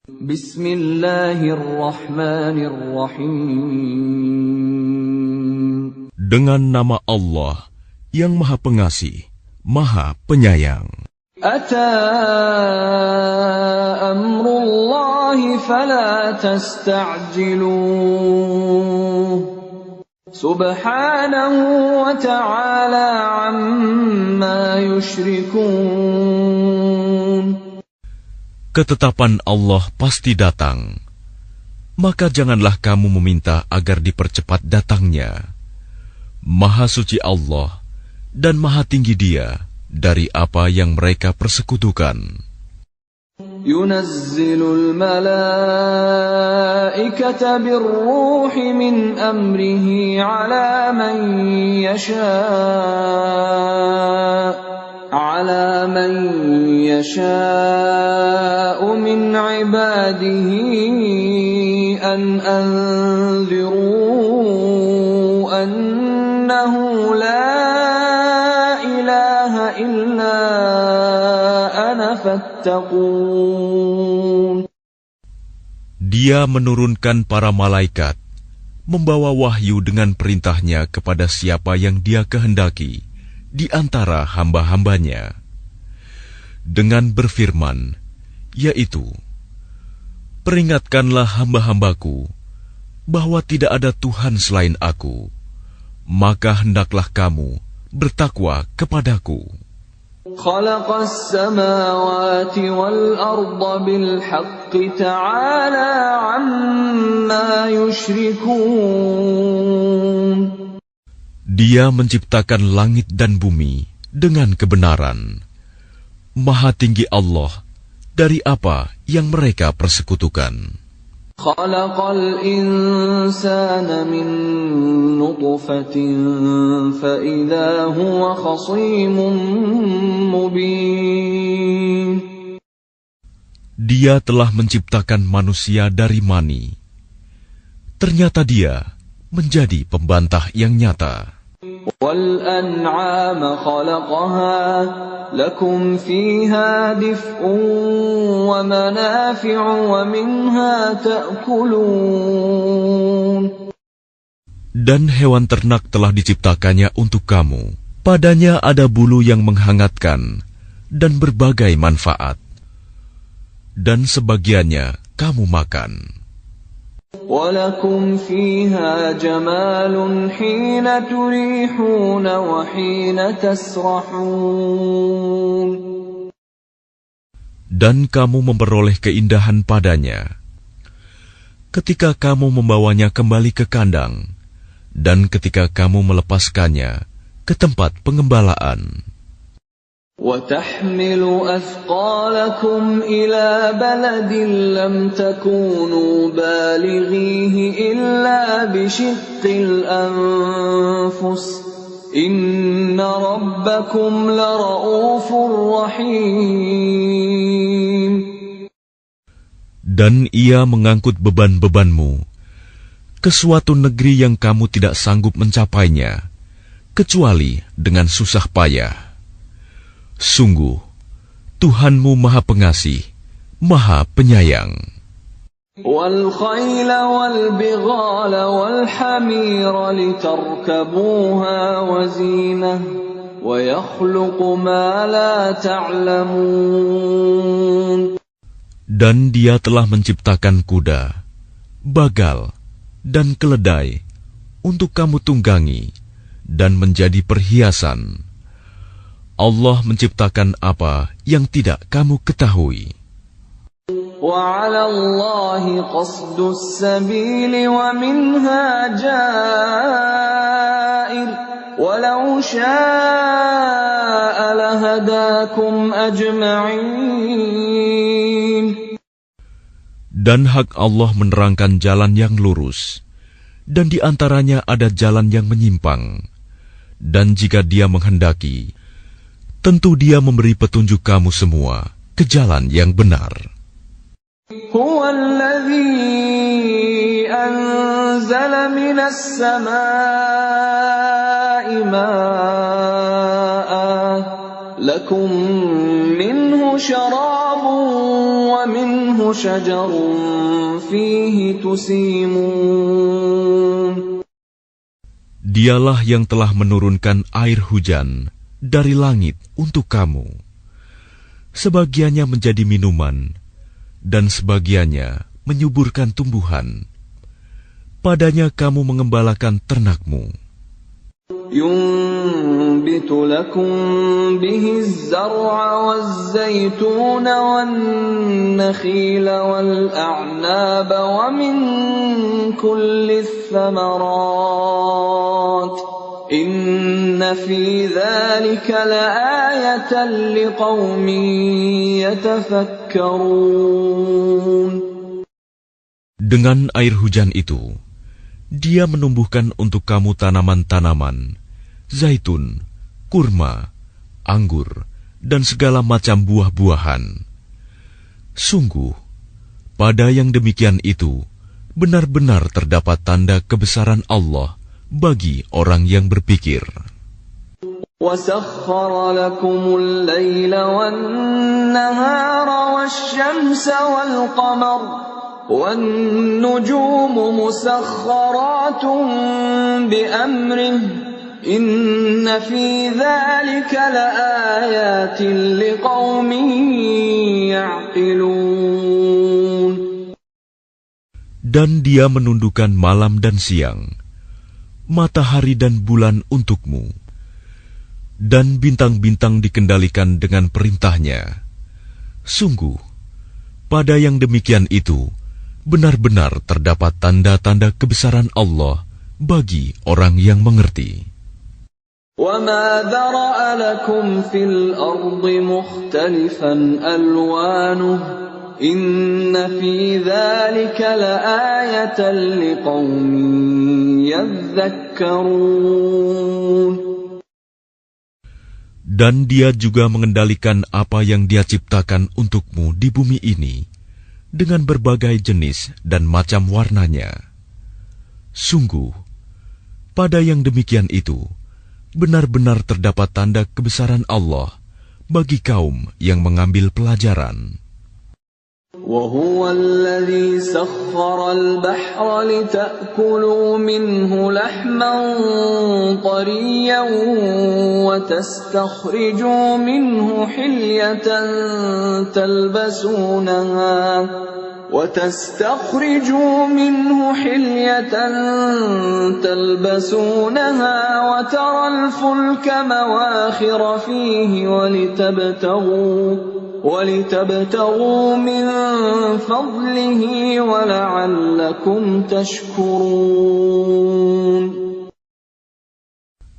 Bismillahirrahmanirrahim. Dengan nama Allah yang Maha Pengasih, Maha Penyayang. Ata amrullahi fala tasta'jiluh. Subhanahu wa ta'ala amma yushrikun. Ketetapan Allah pasti datang, maka janganlah kamu meminta agar dipercepat datangnya. Maha suci Allah dan maha tinggi Dia dari apa yang mereka persekutukan. Yunazzilul malaikata birruhi min amrihi ala man yasha'u min ibadihi an anziru annahu la ilaha illa ana fattaqun. Dia menurunkan para malaikat, membawa wahyu dengan perintahnya kepada siapa yang Dia kehendaki di antara hamba-hambanya, dengan berfirman, yaitu, peringatkanlah hamba-hambaku bahwa tidak ada Tuhan selain Aku, maka hendaklah kamu bertakwa kepadaku. Khalaqas samawati wal arda bil haqqi ta'ala amma yushrikun. Dia menciptakan langit dan bumi dengan kebenaran. Maha tinggi Allah dari apa yang mereka persekutukan. Khalaqal insana min nutfatin fa idza huwa khasimun mubin. Dia telah menciptakan manusia dari mani. Ternyata dia menjadi pembantah yang nyata. Wal an'ama khalaqaha lakum fiha dif'un wa manafi'u wa minha ta'kulun. Dan hewan ternak telah diciptakannya untuk kamu. Padanya ada bulu yang menghangatkan dan berbagai manfaat. Dan sebagiannya kamu makan. وَلَكُمْ فِيهَا جَمَالٌ حِينَ تُرِيحُونَ وَحِينَ تَسْرَحُونَ. Dan kamu memperoleh keindahan padanya ketika kamu membawanya kembali ke kandang, dan ketika kamu melepaskannya ke tempat pengembalaan. وَتَحْمِلُ أَثْقَالَكُمْ إِلَى بَلَدٍ لَّمْ تَكُونُوا بَالِغِيهِ إِلَّا بِشِقِّ الْأَنفُسِ إِنَّ رَبَّكُمْ لَرَءُوفٌ رَّحِيمٌ. Dan ia mengangkut beban-bebanmu ke suatu negeri yang kamu tidak sanggup mencapainya, kecuali dengan susah payah. Sungguh, Tuhanmu Maha Pengasih, Maha Penyayang. وَالْخَيْلَ وَالْبِغَالَ وَالْحَمِيرَ لِتَرْكَبُوهَا وَزِينَةً وَيَخْلُقُ مَا لَا تَعْلَمُونَ. Dan Dia telah menciptakan kuda, bagal, dan keledai untuk kamu tunggangi dan menjadi perhiasan. Allah menciptakan apa yang tidak kamu ketahui. وَعَلَى اللَّهِ قَصْدُ السَّبِيلِ وَمِنْهَا جَائِرٌ وَلَوْ شَاءَ لَهَدَاكُمْ أَجْمَعِينَ. Dan hak Allah menerangkan jalan yang lurus, dan di antaranya ada jalan yang menyimpang. Dan jika Dia menghendaki, tentu Dia memberi petunjuk kamu semua ke jalan yang benar. Huwa alladhi anzala minas samaa'i maa'an lakum minhu syarabun wa minhu شجر فيه تسيمون. Dialah yang telah menurunkan air hujan dari langit untuk kamu. Sebagiannya menjadi minuman, dan sebagiannya menyuburkan tumbuhan. Padanya kamu mengembalakan ternakmu. ينبت لكم به الزرع والزيتون والنخيل والأعناب ومن كل الثمرات إن في ذلك لآية لقوم يتفكرون. Dengan air hujan itu, Dia menumbuhkan untuk kamu tanaman-tanaman, zaitun, kurma, anggur, dan segala macam buah-buahan. Sungguh, pada yang demikian itu, benar-benar terdapat tanda kebesaran Allah bagi orang yang berpikir. وَسَخَّرَ لَكُمُ اللَّيْلَ وَالنَّهَارَ وَالشَّمْسَ وَالْقَمَرَ وَالنُّجُومُ مُسَخَّرَاتٌ بِأَمْرِهِ إِنَّ فِي ذَلِكَ لَآيَاتٍ لِقَوْمٍ يَعْقِلُونَ. Dan Dia menundukkan malam dan siang, matahari dan bulan untukmu, dan bintang-bintang dikendalikan dengan perintahnya. Sungguh, pada yang demikian itu, benar-benar terdapat tanda-tanda kebesaran Allah bagi orang yang mengerti. وَمَا ذَرَأَ لَكُمْ فِي الْأَرْضِ مُخْتَلِفًا أَلْوَانُهُ إِنَّ فِي ذَلِكَ لَآيَةً لِقَوْمٍ يَذَّكَّرُونَ. Dan Dia juga mengendalikan apa yang Dia ciptakan untukmu di bumi ini dengan berbagai jenis dan macam warnanya. Sungguh, pada yang demikian itu, benar-benar terdapat tanda kebesaran Allah bagi kaum yang mengambil pelajaran. وَهُوَ الَّذِي سَخَّرَ الْبَحْرَ لِتَأْكُلُوا مِنْهُ لَحْمًا طَرِيًّا وَتَسْتَخْرِجُوا مِنْهُ حِلْيَةً تَلْبَسُونَهَا وَتَرَى الْفُلْكَ مَوَاخِرَ فِيهِ وَلِتَبْتَغُوا مِنْ فَضْلِهِ وَلَعَلَّكُمْ تَشْكُرُونَ.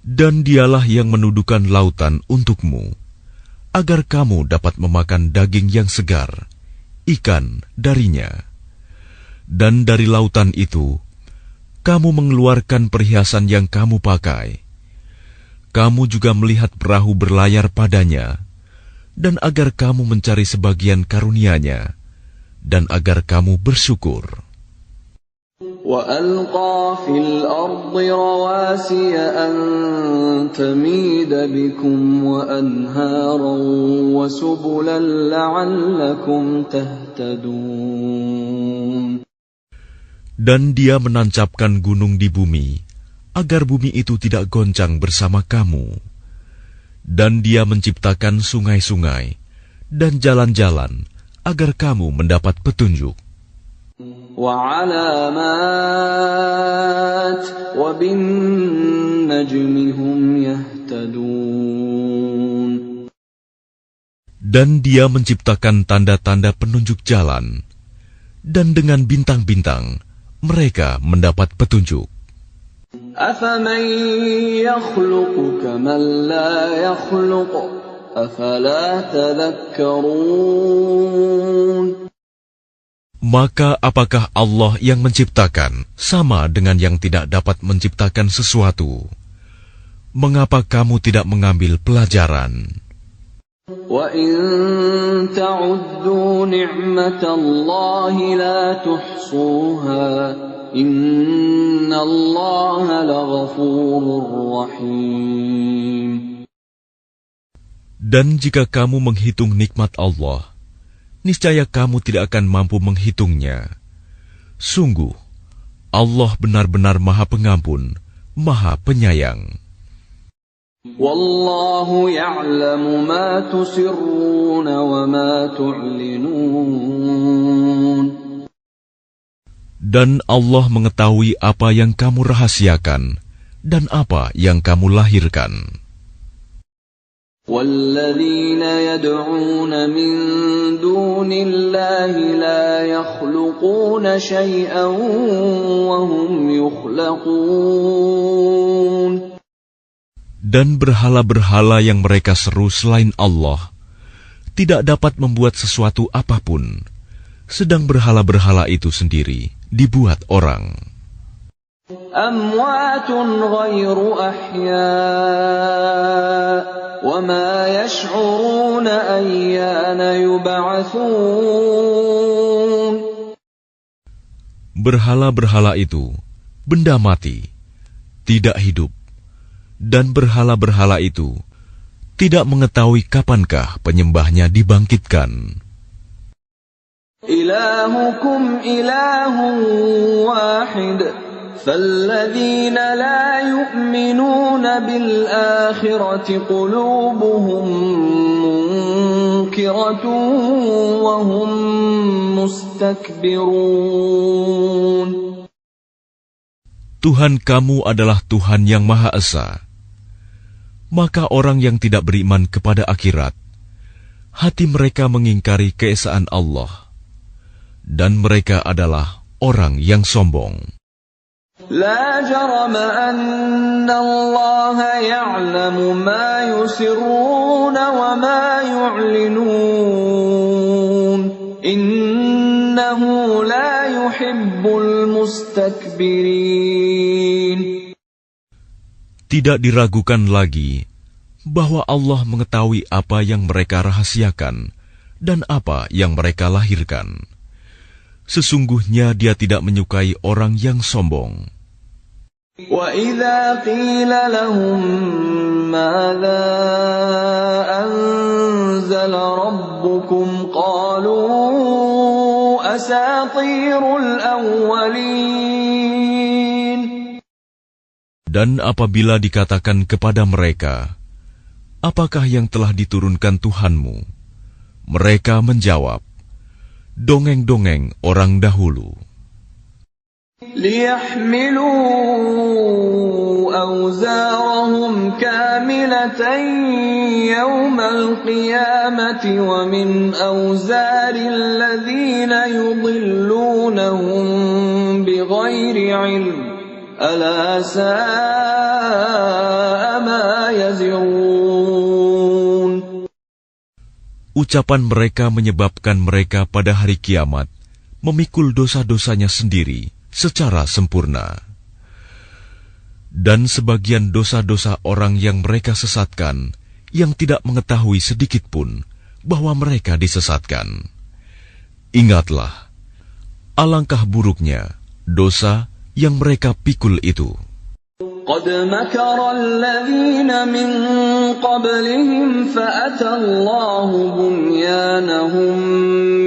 Dan Dialah yang menundukkan lautan untukmu, agar kamu dapat memakan daging yang segar, ikan darinya. Dan dari lautan itu, kamu mengeluarkan perhiasan yang kamu pakai. Kamu juga melihat perahu berlayar padanya, dan agar kamu mencari sebagian karunia-Nya, dan agar kamu bersyukur. وَأَلْقَى فِي الْأَرْضِ رَوَاسِيَ أَن تَمِيدَ بِكُمْ وَأَنْهَارًا وَسُبُلًا لَعَلَّكُمْ تَهْتَدُونَ. Dan Dia menancapkan gunung di bumi, agar bumi itu tidak goncang bersama kamu. Dan Dia menciptakan sungai-sungai dan jalan-jalan agar kamu mendapat petunjuk. وَعَلَامَاتٍ وَبِالنَّجْمِ هُمْ يَهْتَدُونَ. Dan Dia menciptakan tanda-tanda penunjuk jalan, dan dengan bintang-bintang mereka mendapat petunjuk. أَفَمَن يَخْلُقُ كَمَن لَّا يَخْلُقُ أَفَلَا تَذَكَّرُونَ. Maka apakah Allah yang menciptakan sama dengan yang tidak dapat menciptakan sesuatu? Mengapa kamu tidak mengambil pelajaran? وَإِن تَعُدُّوا نِعْمَةَ اللَّهِ لَا تُحْصُوهَا إِنَّ اللَّهَ لَغَفُورٌ رَّحِيمٌ. Dan jika kamu menghitung nikmat Allah, niscaya kamu tidak akan mampu menghitungnya. Sungguh, Allah benar-benar Maha Pengampun, Maha Penyayang. Wallahu ya'lamu ma tusirruna wa ma tu'linun. Dan Allah mengetahui apa yang kamu rahasiakan dan apa yang kamu lahirkan. وَالَّذِينَ يَدْعُونَ مِن دُونِ اللَّهِ لَا يَخْلُقُونَ شَيْئًا وَهُمْ يُخْلَقُونَ. Dan berhala-berhala yang mereka seru selain Allah tidak dapat membuat sesuatu apapun, sedang berhala-berhala itu sendiri dibuat orang. أَمْوَاتٌ غَيْرُ أَحْيَاءٍ وَمَا يَشْعُرُونَ أَيَّانَ يُبْعَثُونَ. Berhala-berhala itu benda mati, tidak hidup, dan berhala-berhala itu tidak mengetahui kapankah penyembahnya dibangkitkan. إِلَٰهُكُمْ إِلَٰهٌ وَاحِدٌ فَالَّذِينَ لَا يُؤْمِنُونَ بِالْآخِرَةِ قُلُوبُهُم مُّنكِرَةٌ وَهُم مُّسْتَكْبِرُونَ. Tuhan kamu adalah Tuhan yang Maha Esa. Maka orang yang tidak beriman kepada akhirat, hati mereka mengingkari keesaan Allah, dan mereka adalah orang yang sombong. لا جرم أن الله يعلم ما يسرون وما يعلنون إنه لا يحب المستكبرين. Tidak diragukan lagi bahwa Allah mengetahui apa yang mereka rahasiakan dan apa yang mereka lahirkan. Sesungguhnya Dia tidak menyukai orang yang sombong. وَإِذَا قِيلَ لَهُم مَّاذَا أَنزَلَ رَبُّكُمْ قَالُوا أَسَاطِيرُ الْأَوَّلِينَ. Dan apabila dikatakan kepada mereka, apakah yang telah diturunkan Tuhanmu? Mereka menjawab, dongeng-dongeng orang dahulu. لِيَحْمِلُوا أَوْزَارَهُمْ كَامِلَةً يَوْمَ الْقِيَامَةِ وَمِنْ أَوْزَارِ الَّذِينَ يُضِلُّونَهُم بِغَيْرِ عِلْمٍ أَلَا سَاءَ مَا يَزِرُونَ. Ucapan mereka menyebabkan mereka pada hari kiamat memikul dosa-dosanya sendiri secara sempurna. Dan sebagian dosa-dosa orang yang mereka sesatkan, yang tidak mengetahui sedikit pun bahwa mereka disesatkan. Ingatlah, alangkah buruknya dosa yang mereka pikul itu. قد مكر الذين من قبلهم فأتى الله بنيانهم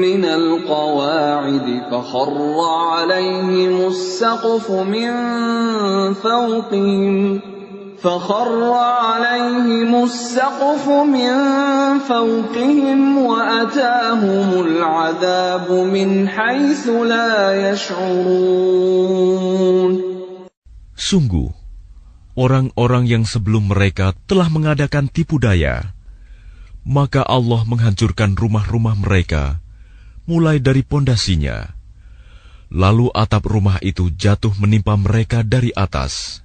من القواعد فخر عليهم السقف من فوقهم وأتاهم العذاب من حيث لا يشعرون. Sungguh, orang-orang yang sebelum mereka telah mengadakan tipu daya, maka Allah menghancurkan rumah-rumah mereka, mulai dari pondasinya. Lalu atap rumah itu jatuh menimpa mereka dari atas,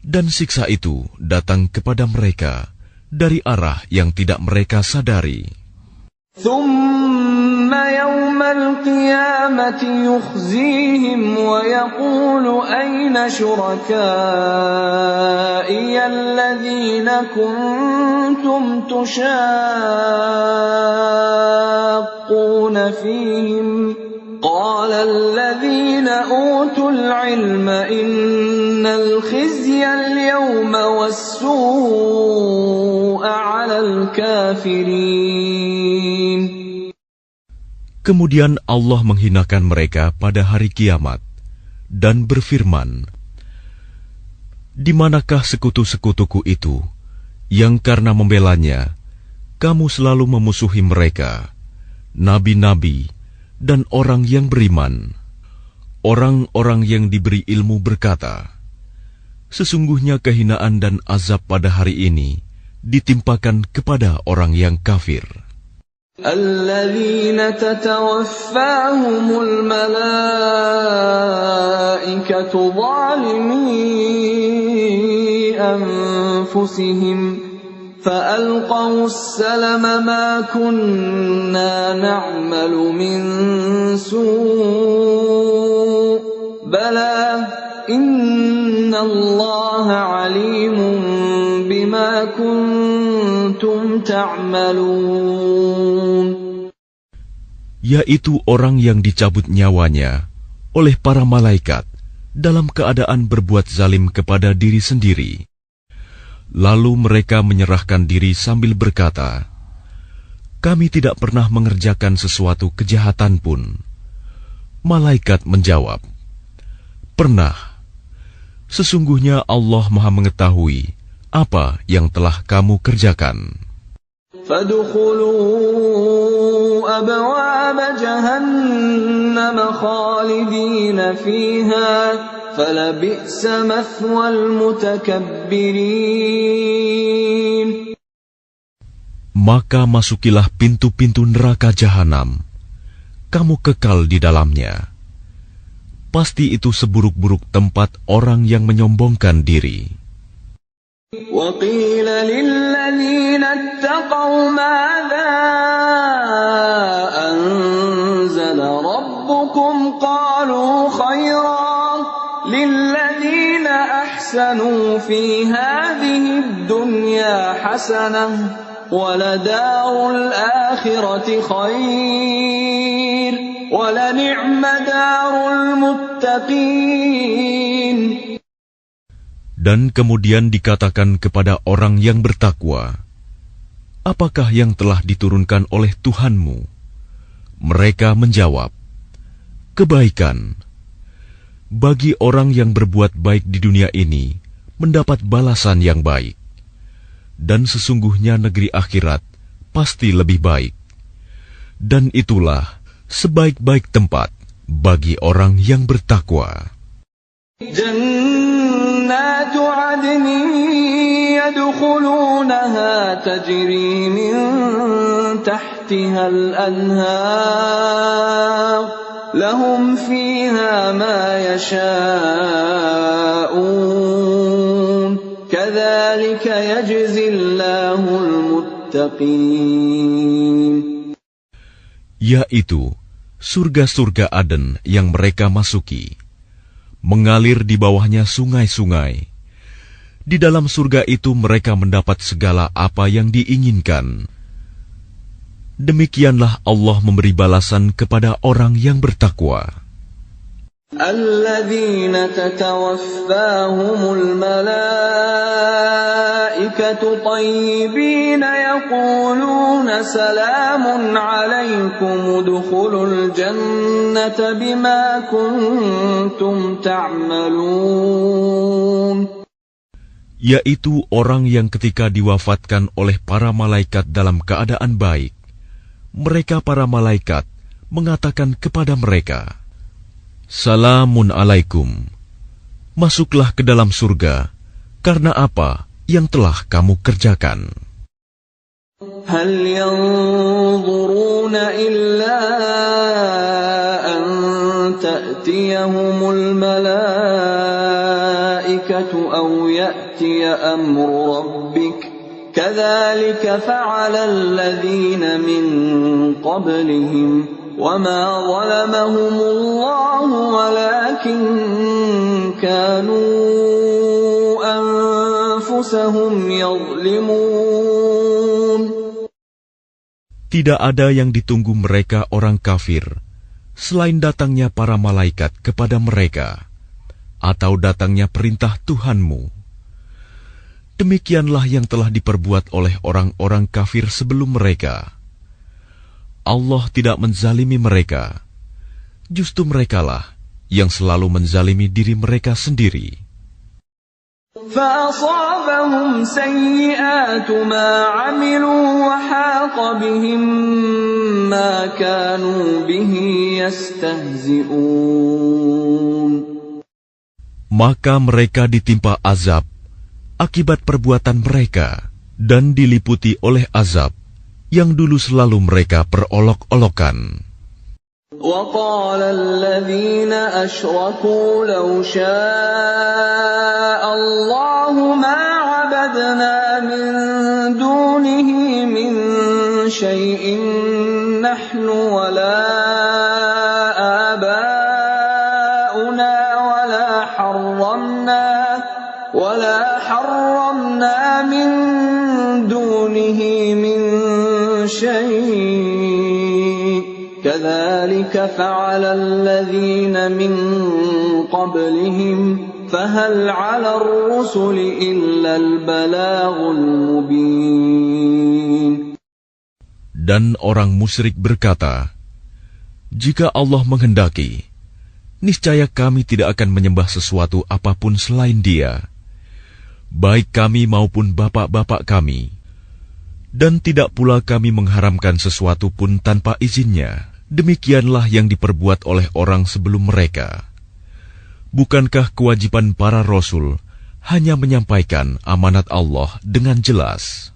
dan siksa itu datang kepada mereka dari arah yang tidak mereka sadari. ثم يوم القيامة يخزيهم ويقول أين شركائي الذين كنتم تشاقون فيهم قال الذين أوتوا العلم إن الخزي اليوم والسوء على الكافرين. Kemudian Allah menghinakan mereka pada hari kiamat dan berfirman, "Di manakah sekutu-sekutuku itu yang karena membelanya kamu selalu memusuhi mereka, nabi-nabi dan orang yang beriman?" Orang-orang yang diberi ilmu berkata, "Sesungguhnya kehinaan dan azab pada hari ini ditimpakan kepada orang yang kafir." الذين تتوفاهم الملائكة ظالمي أنفسهم فألقوا السلم ما كنا نعمل من سوء بلى إن الله عليم بما كنتم تعملون. Yaitu orang yang dicabut nyawanya oleh para malaikat dalam keadaan berbuat zalim kepada diri sendiri. Lalu mereka menyerahkan diri sambil berkata, "Kami tidak pernah mengerjakan sesuatu kejahatan pun." Malaikat menjawab, "Pernah. Sesungguhnya Allah Maha mengetahui apa yang telah kamu kerjakan." فادخلوا أبواب جهنم خالدين فيها فلبئس مثوى المتكبرين. Maka masukilah pintu-pintu neraka jahanam, kamu kekal di dalamnya. Pasti itu seburuk-buruk tempat orang yang menyombongkan diri. وقيل للذين اتقوا ماذا أنزل ربكم قالوا خيرا للذين أحسنوا في هذه الدنيا حسنة ولدار الآخرة خير ولنعم دار المتقين. Dan kemudian dikatakan kepada orang yang bertakwa, "Apakah yang telah diturunkan oleh Tuhanmu?" Mereka menjawab, "Kebaikan. Bagi orang yang berbuat baik di dunia ini, mendapat balasan yang baik. Dan sesungguhnya negeri akhirat pasti lebih baik. Dan itulah sebaik-baik tempat bagi orang yang bertakwa." جنات عدن يدخلونها تجري من تحتها الأنهار لهم فيها ما يشاءون كذلك يجزي الله المتقين. Yaitu surga-surga Aden yang mereka masuki, mengalir di bawahnya sungai-sungai. Di dalam surga itu mereka mendapat segala apa yang diinginkan. Demikianlah Allah memberi balasan kepada orang yang bertakwa. الذين تتوفاهم الملائكة طيبين يقولون سلام عليكم ادخلوا الجنة بما كنتم تعملون. Yaitu orang yang ketika diwafatkan oleh para malaikat dalam keadaan baik, mereka para malaikat mengatakan kepada mereka, "Salamun alaikum, masuklah ke dalam surga karena apa yang telah kamu kerjakan." هل ينظرون إلا أن تأتيهم الملائكة أو يأتي أمر ربك كذلك فعل الذين من قبلهم وما ظلمهم الله ولكن كانوا أنفسهم يظلمون. Tidak ada yang ditunggu mereka orang kafir selain datangnya para malaikat kepada mereka atau datangnya perintah Tuhanmu. Demikianlah yang telah diperbuat oleh orang-orang kafir sebelum mereka. Allah tidak menzalimi mereka. Justru merekalah yang selalu menzalimi diri mereka sendiri. فَأَصَابَهُمْ سَيِّئَاتُ مَا عَمِلُوا وَحَاقَ بِهِم مَّا كَانُوا بِهِ يَسْتَهْزِئُونَ. Maka mereka ditimpa azab akibat perbuatan mereka dan diliputi oleh azab yang dulu selalu mereka perolok-olokan. وَقَالَ الَّذِينَ أَشْرَكُوا لَوْ شَاءَ اللَّهُ مَا عَبَدْنَا مِن دُونِهِ مِن شَيْءٍ نَّحْنُ وَلَا آبَاؤُنَا وَلَا حَرَّمْنَا مِن دُونِهِ مِن شَيْءٍ كَذَلِكَ فَعَلَ الَّذِينَ مِن قَبْلِهِمْ فَهَلْ عَلَى الرُّسُلِ إِلَّا الْبَلَاغُ الْمُبِينُ. Dan orang musyrik berkata, jika Allah menghendaki, niscaya kami tidak akan menyembah sesuatu apapun selain Dia, baik kami maupun bapak-bapak kami, dan tidak pula kami mengharamkan sesuatu pun tanpa izinnya. Demikianlah yang diperbuat oleh orang sebelum mereka. Bukankah kewajiban para rasul hanya menyampaikan amanat Allah dengan jelas?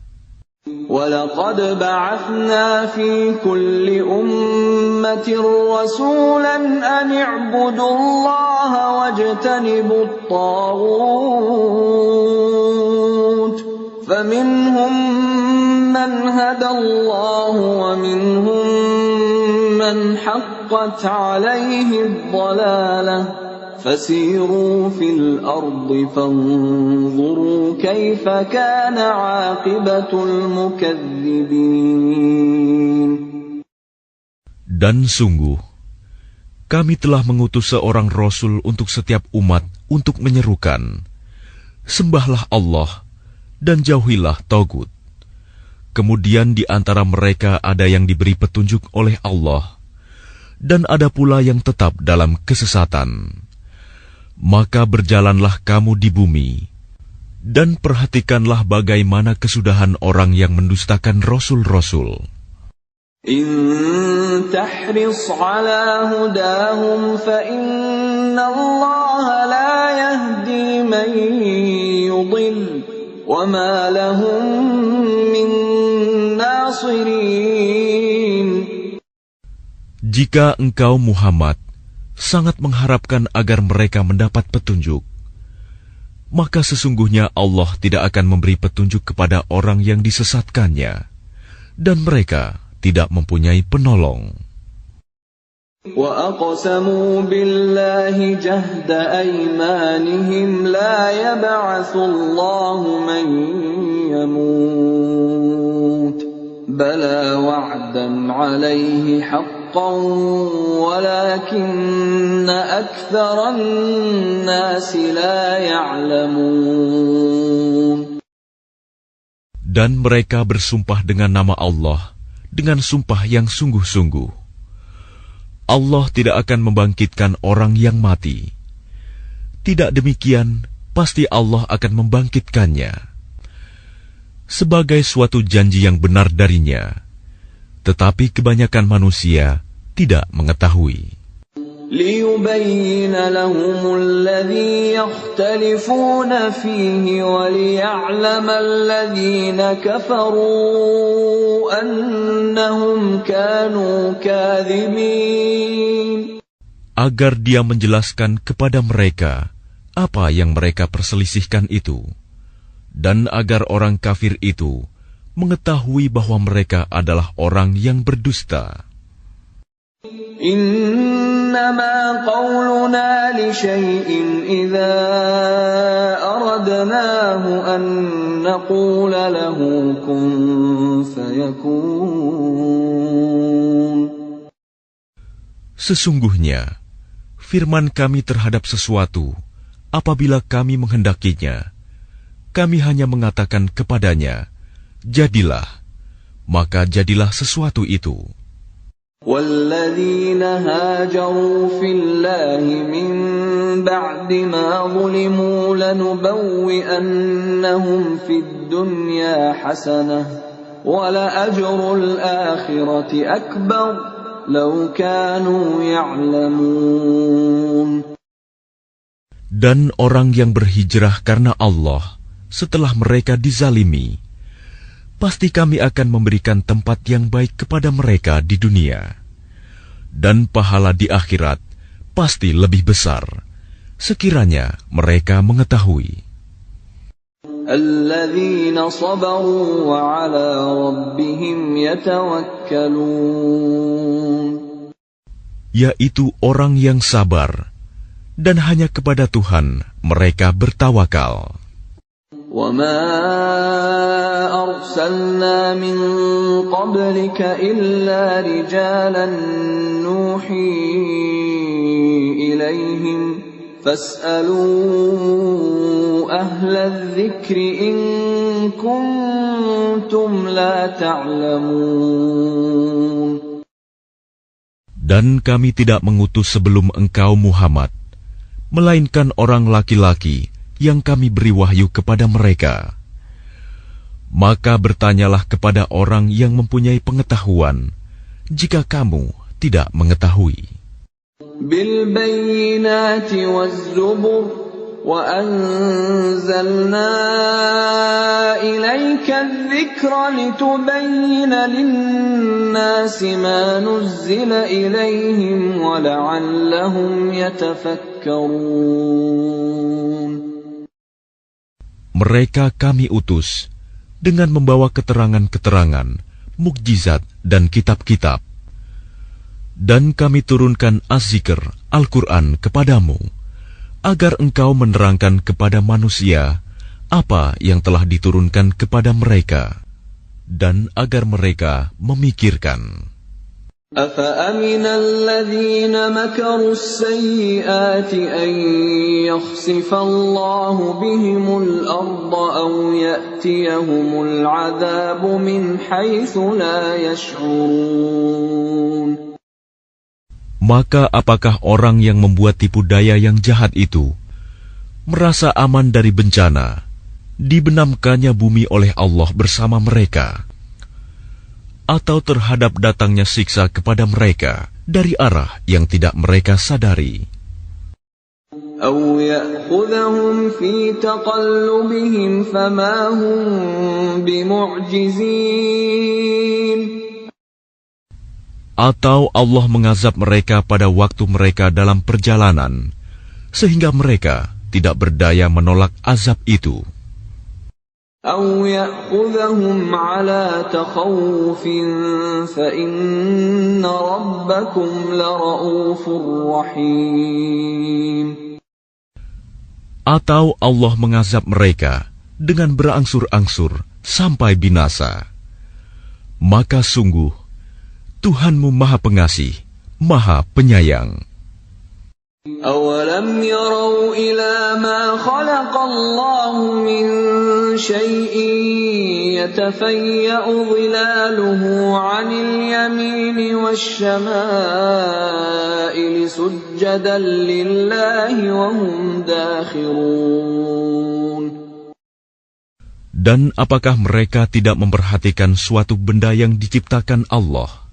وَلَقَدْ بَعَثْنَا فِي كُلِّ أُمَّةٍ رَّسُولًا أَنِ اعْبُدُوا اللَّهَ وَاجْتَنِبُوا الطَّاغُوتَ فَمِنْهُم مَّنْ هَدَى اللَّهُ وَمِنْهُم مَّنْ حَقَّتْ عَلَيْهِ الضَّلَالَةُ فَسِيرُوا فِي الْأَرْضِ فَانظُرُوا كَيْفَ كَانَ عَاقِبَةُ الْمُكَذِّبِينَ. Dan sungguh, kami telah mengutus seorang Rasul untuk setiap umat untuk menyerukan, sembahlah Allah dan jauhilah Tagut. Kemudian di antara mereka ada yang diberi petunjuk oleh Allah, dan ada pula yang tetap dalam kesesatan. Maka berjalanlah kamu di bumi, dan perhatikanlah bagaimana kesudahan orang yang mendustakan Rasul-Rasul. In tahris ala hudahum fa inna Allah la yahdi man yudil wa ma lahum min nasirin. Jika engkau Muhammad sangat mengharapkan agar mereka mendapat petunjuk, maka sesungguhnya Allah tidak akan memberi petunjuk kepada orang yang disesatkannya, dan mereka tidak mempunyai penolong. وَأَقْسَمُوا بِاللَّهِ جَهْدَ أَيْمَانِهِمْ لَا يَبْعَثُ اللَّهُ مَن يَمُوتُ بَلَى وَعْدًا عَلَيْهِ حَقًّا وَلَكِنَّ أَكْثَرَ النَّاسِ لَا يَعْلَمُونَ. Dan mereka bersumpah dengan nama Allah dengan sumpah yang sungguh-sungguh. Allah tidak akan membangkitkan orang yang mati. Tidak demikian, pasti Allah akan membangkitkannya sebagai suatu janji yang benar darinya. Tetapi kebanyakan manusia tidak mengetahui. لِيُبَيِّنَ لَهُمُ الَّذِي يَخْتَلِفُونَ فِيهِ وَلِيَعْلَمَ الَّذِينَ كَفَرُوا أَنَّهُمْ كَانُوا كَاذِبِينَ. Agar Dia menjelaskan kepada mereka apa yang mereka perselisihkan itu, dan agar orang kafir itu mengetahui bahwa mereka adalah orang yang berdusta. إنما قولنا لشيء إذا أردناه أن نقول له كن فيكون. Sesungguhnya, firman kami terhadap sesuatu, apabila kami menghendakinya, kami hanya mengatakan kepadanya, jadilah, maka jadilah sesuatu itu. والذين هاجروا في الله من بعد ما ظلموا لنبوئنهم في الدنيا حسنة ولأجر الآخرة أكبر لو كانوا يعلمون. Dan orang yang berhijrah karena Allah setelah mereka dizalimi, pasti kami akan memberikan tempat yang baik kepada mereka di dunia, dan pahala di akhirat pasti lebih besar, sekiranya mereka mengetahui. الذين صبروا وعلى ربهم يتوكلون. Yaitu orang yang sabar, dan hanya kepada Tuhan mereka bertawakal. وَمَا أَرْسَلْنَا مِن قَبْلِكَ إِلَّا رِجَالًا نُوحِي إِلَيْهِمْ فَاسْأَلُوا أَهْلَ الذِّكْرِ إِن كُنتُمْ لَا تَعْلَمُونَ. Dan kami tidak mengutus sebelum engkau Muhammad, melainkan orang laki-laki yang kami beri wahyu kepada mereka. Maka bertanyalah kepada orang yang mempunyai pengetahuan, jika kamu tidak mengetahui. Bil bayyinati waz zubur wa anzalna ilayka adh-dhikra litubayyina lin-nasi ma nuzzila ilayhim wa la'allahum yatafakkarun. Mereka kami utus dengan membawa keterangan-keterangan, mukjizat dan kitab-kitab. Dan kami turunkan Az-Zikr, Al-Quran kepadamu, agar engkau menerangkan kepada manusia apa yang telah diturunkan kepada mereka, dan agar mereka memikirkan. أَفَأَمِنَ الَّذِينَ مَكَرُوا السَّيِّئَاتِ أَن يَخْسِفَ اللَّهُ بِهِمُ الْأَرْضَ أَوْ يَأْتِيَهُمُ الْعَذَابُ مِنْ حَيْثُ لَا يَشْعُرُونَ. Maka apakah orang yang membuat tipu daya yang jahat itu merasa aman dari bencana, dibenamkannya bumi oleh Allah bersama mereka, atau terhadap datangnya siksa kepada mereka dari arah yang tidak mereka sadari? أَوْ يَأْخُذَهُمْ فِي تَقَلُّبِهِمْ فَمَا هُمْ بِمُعْجِزِينَ. Atau Allah mengazab mereka pada waktu mereka dalam perjalanan, sehingga mereka tidak berdaya menolak azab itu. أَوْ يَأْخُذَهُمْ عَلَى تَخَوُّفٍ فَإِنَّ رَبَّكُمْ لَرَءُوفٌ رَحِيمٌ. Atau Allah mengazab mereka dengan berangsur-angsur sampai binasa. Maka sungguh Tuhanmu Maha Pengasih, Maha Penyayang. أَوَلَمْ يَرَوْا إِلَى مَا خَلَقَ اللَّهُ مِنْ شَيْءٍ يَتَفَيَّأُ ظِلَالُهُ عَنِ الْيَمِينِ وَالشَّمَائِلِ سُجَّدًا لِلَّهِ وَهُمْ دَاخِرُونَ. Dan apakah mereka tidak memperhatikan suatu benda yang diciptakan Allah?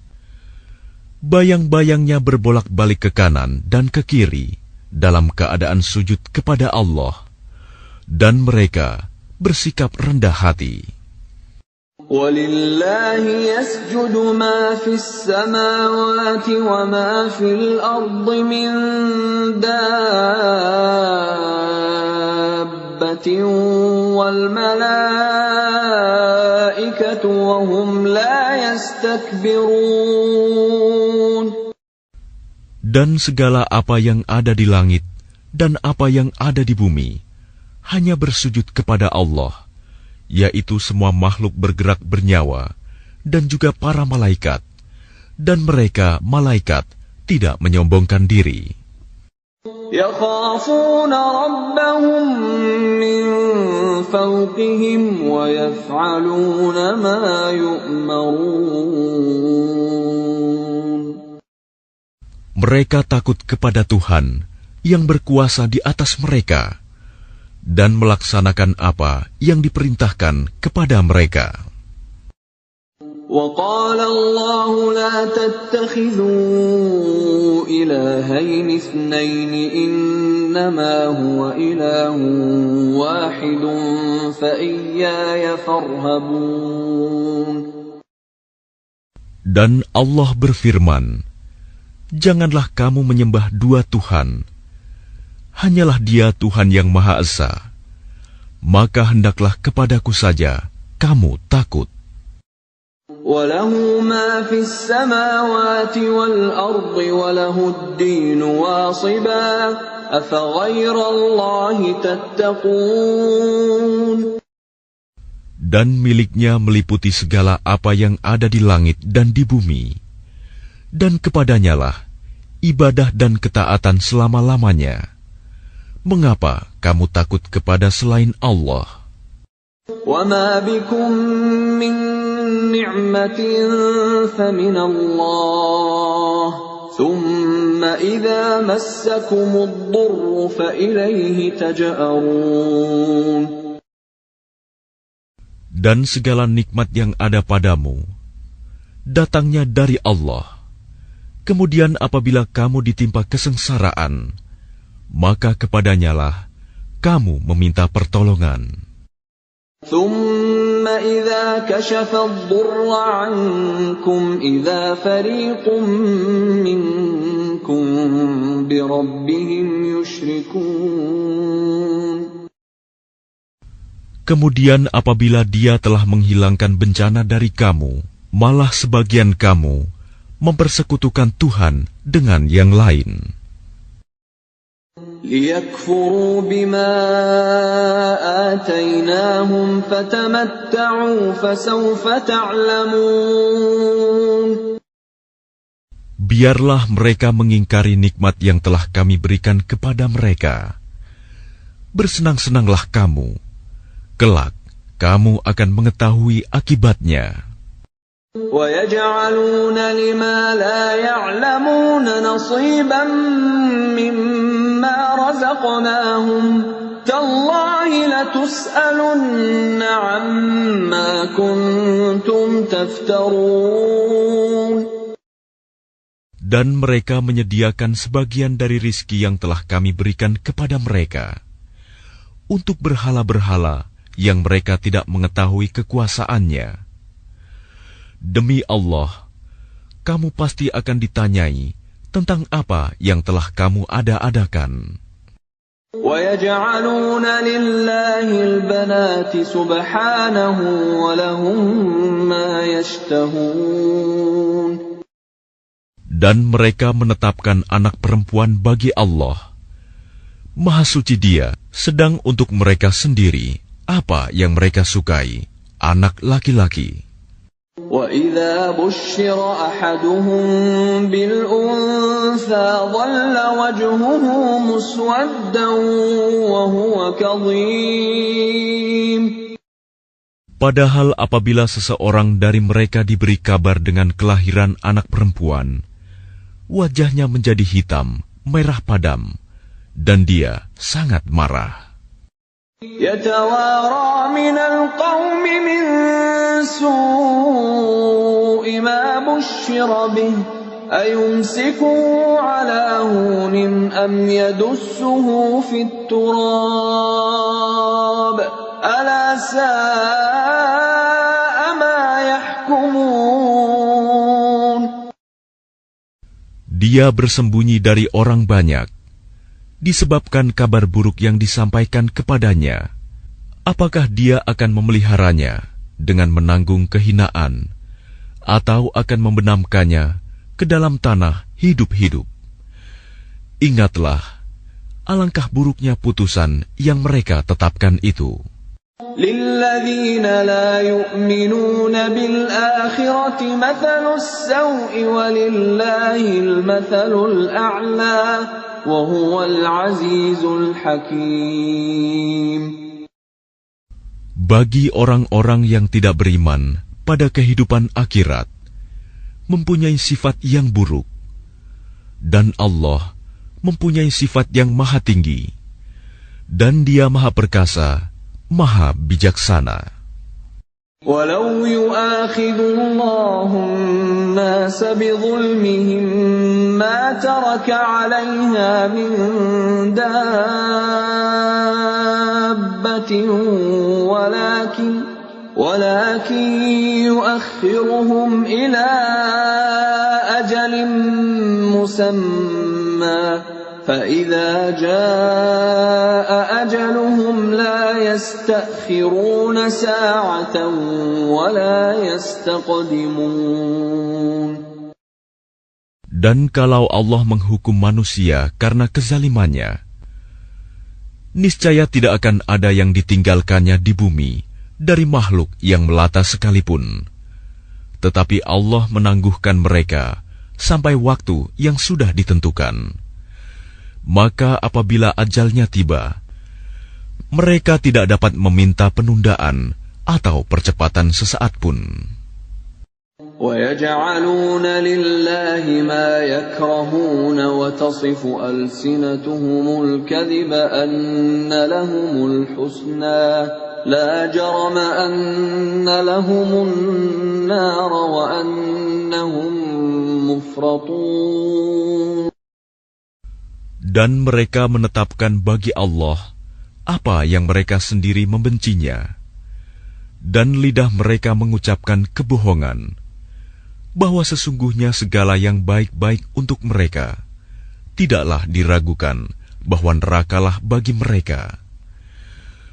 Bayang-bayangnya berbolak-balik ke kanan dan ke kiri dalam keadaan sujud kepada Allah, dan mereka bersikap rendah hati. وَلِلَّهِ يَسْجُدُ مَا فِي السَّمَاوَاتِ وَمَا فِي الْأَرْضِ مِنْ دَابَّةٍ وَالْمَلَائِكَةُ وَهُمْ لَا يَسْتَكْبِرُونَ. Dan segala apa yang ada di langit dan apa yang ada di bumi hanya bersujud kepada Allah, yaitu semua makhluk bergerak bernyawa dan juga para malaikat, dan mereka malaikat tidak menyombongkan diri. يَخَافُونَ رَبَّهُم مِّن فَوْقِهِمْ وَيَفْعَلُونَ مَا يُؤْمَرُونَ. Mereka takut kepada Tuhan yang berkuasa di atas mereka dan melaksanakan apa yang diperintahkan kepada mereka. وقال الله لا تتخذوا إلهين اثنين إنما هو إله واحد فإياي فارهبون. Dan Allah berfirman, janganlah kamu menyembah dua Tuhan, hanyalah Dia Tuhan yang Maha Esa, maka hendaklah kepadaku saja kamu takut. وَلَهُ مَا فِي السَّمَاوَاتِ وَالْأَرْضِ وَلَهُ الدِّينُ وَاصِبًا أَفَغَيْرَ اللَّهِ تَتَّقُونَ. Dan miliknya meliputi segala apa yang ada di langit dan di bumi, dan kepadanyalah ibadah dan ketaatan selama-lamanya. Mengapa kamu takut kepada selain Allah? وَمَا بِكُم مِّن نِّعْمَةٍ فَمِنَ اللَّهِ ثُمَّ إِذَا مَسَّكُمُ الضُّرُّ فَإِلَيْهِ تَجْأَرُونَ. Dan segala nikmat yang ada padamu datangnya dari Allah. Kemudian apabila kamu ditimpa kesengsaraan, maka kepadanyalah kamu meminta pertolongan. ثُمَّ إِذَا كَشَفَ الضُّرَّ عَنكُمْ إِذَا فَرِيقٌ مِّنكُم بِرَبِّهِمْ يُشْرِكُونَ. Kemudian apabila Dia telah menghilangkan bencana dari kamu, malah sebagian kamu mempersekutukan Tuhan dengan yang lain. لِيَكْفُرُوا بِمَا آتَيْنَاهُمْ فَتَمَتَّعُوا فَسَوْفَ تَعْلَمُونَ. Biarlah mereka mengingkari nikmat yang telah kami berikan kepada mereka. Bersenang-senanglah kamu, kelak kamu akan mengetahui akibatnya. وَيَجْعَلُونَ لِمَا لَا يَعْلَمُونَ نَصِيبًا مِّمَّا رَزَقْنَاهُمْ تَاللَّهِ لَتُسْأَلُنَّ عَمَّا كُنتُمْ تَفْتَرُونَ. Dan mereka menyediakan sebagian dari rizki yang telah kami berikan kepada mereka untuk berhala-berhala yang mereka tidak mengetahui kekuasaannya. Demi Allah, kamu pasti akan ditanyai tentang apa yang telah kamu ada-adakan. وَيَجْعَلُونَ لِلَّهِ الْبَنَاتِ سُبْحَانَهُ وَلَهُم مَّا يَشْتَهُونَ. Dan mereka menetapkan anak perempuan bagi Allah. Maha suci Dia, sedang untuk mereka sendiri apa yang mereka sukai, anak laki-laki. وَإِذَا بُشِّرَ أَحَدُهُم بِالْأُنثَىٰ ظَلَّ وَجْهُهُ مُسْوَدًّا وَهُوَ كَظِيمٌ. Padahal apabila seseorang dari mereka diberi kabar dengan kelahiran anak perempuan, wajahnya menjadi hitam, merah padam, dan dia sangat marah. يَتَوَارَىٰ مِنَ الْقَوْمِ مِن سُوءِ مَا بُشِّرَ بِهِ أَيُمْسِكُهُ عَلَىٰ هُونٍ أَمْ يَدُسُّهُ فِي التُّرَابِ أَلَا سَاءَ مَا يَحْكُمُونَ. Dia bersembunyi dari orang banyak disebabkan kabar buruk yang disampaikan kepadanya. Apakah dia akan memeliharanya dengan menanggung kehinaan, atau akan membenamkannya ke dalam tanah hidup-hidup? Ingatlah, alangkah buruknya putusan yang mereka tetapkan itu. لِلَّذِينَ لَا يُؤْمِنُونَ بِالْآخِرَةِ مَثَلُ السَّوْءِ وَلِلَّهِ الْمَثَلُ الْأَعْلَى وَهُوَ الْعَزِيزُ الْحَكِيمُ. Bagi orang-orang yang tidak beriman pada kehidupan akhirat, mempunyai sifat yang buruk, Dan Allah mempunyai sifat yang maha tinggi, dan Dia maha perkasa, maha bijaksana. وَلَوْ يُؤَاخِذُ اللَّهُ النَّاسَ بِظُلْمِهِمْ مَا تَرَكَ عَلَيْهَا مِنْ دَابَّةٍ وَلَكِنْ يُؤَخِّرُهُمْ إِلَى أَجَلٍ مُّسَمًّى فَإِذَا جَاءَ أَجَلُهُمْ لَا يَسْتَأْخِرُونَ سَاعَةً وَلَا يَسْتَقْدِمُونَ. Dan kalau Allah menghukum manusia karena kezalimannya, niscaya tidak akan ada yang ditinggalkannya di bumi dari makhluk yang melata sekalipun. Tetapi Allah menangguhkan mereka sampai waktu yang sudah ditentukan. Maka apabila ajalnya tiba, mereka tidak dapat meminta penundaan atau percepatan sesaat pun. وَيَجْعَلُونَ لِلَّهِ مَا يَكْرَهُونَ وَتَصِفُ أَلْسِنَتُهُمُ الْكَذِبَ أَنَّ لَهُمُ الْحُسْنَى لَا جَرَمَ أَنَّ لَهُمُ النَّارَ وَأَنَّهُمْ مُفْرَطُونَ. Dan mereka menetapkan bagi Allah apa yang mereka sendiri membencinya, dan lidah mereka mengucapkan kebohongan, bahwa sesungguhnya segala yang baik-baik untuk mereka tidaklah diragukan bahwa nerakalah bagi mereka,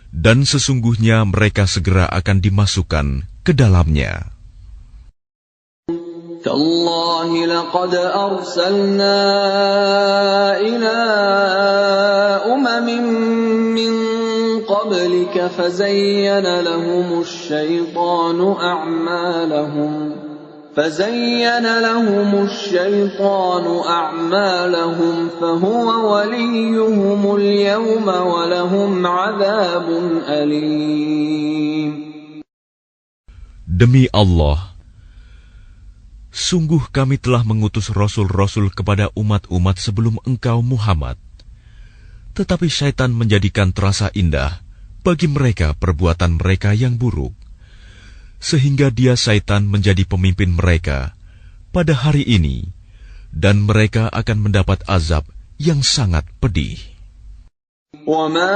dan sesungguhnya mereka segera akan dimasukkan ke dalamnya. تَاللَّهِ لَقَدْ أَرْسَلْنَا إِلَىٰ أُمَمٍ مِّن قَبْلِكَ فَزَيَّنَ لَهُمُ الشَّيْطَانُ أَعْمَالَهُمْ فَهُوَ وَلِيُّهُمُ الْيَوْمَ وَلَهُمْ عَذَابٌ أَلِيمٌ. Demi Allah, sungguh kami telah mengutus rasul-rasul kepada umat-umat sebelum engkau Muhammad. Tetapi syaitan menjadikan terasa indah bagi mereka perbuatan mereka yang buruk, sehingga dia syaitan menjadi pemimpin mereka pada hari ini, dan mereka akan mendapat azab yang sangat pedih. وَمَا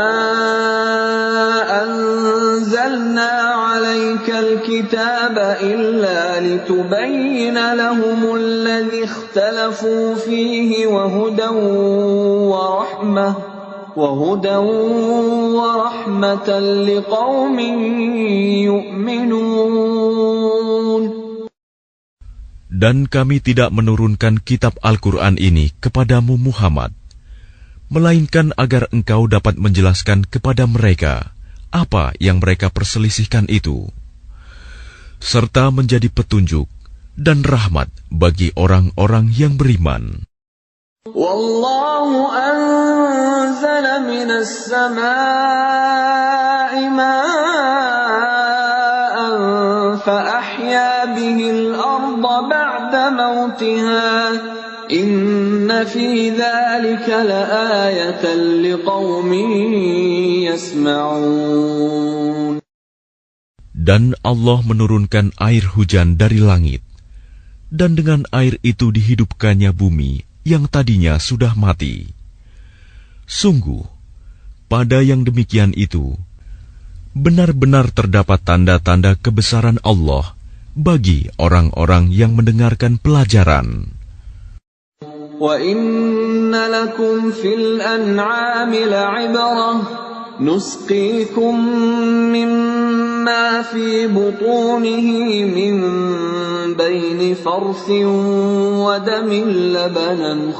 أَنزَلْنَا عَلَيْكَ الْكِتَابَ إِلَّا لِتُبَيِّنَ لَهُمُ الَّذِي اخْتَلَفُوا فِيهِ وَهُدًى وَرَحْمَةً لِقَوْمٍ يُؤْمِنُونَ. Dan kami tidak menurunkan kitab Al-Quran ini kepadamu Muhammad, melainkan agar engkau dapat menjelaskan kepada mereka apa yang mereka perselisihkan itu, serta menjadi petunjuk dan rahmat bagi orang-orang yang beriman. Wallahu anzala minas samaa'i ma'an fa ahya bihil arda ba'da mautiha inna fi dzalika laayatan liqaumin yasma'un. Dan Allah menurunkan air hujan dari langit, dan dengan air itu dihidupkannya bumi yang tadinya sudah mati. Sungguh, pada yang demikian itu, benar-benar terdapat tanda-tanda kebesaran Allah bagi orang-orang yang mendengarkan pelajaran. Wa inna lakum fil an'ami la'ibrah nusqikum mimma fi butunihi min baini farthin wa damin labanan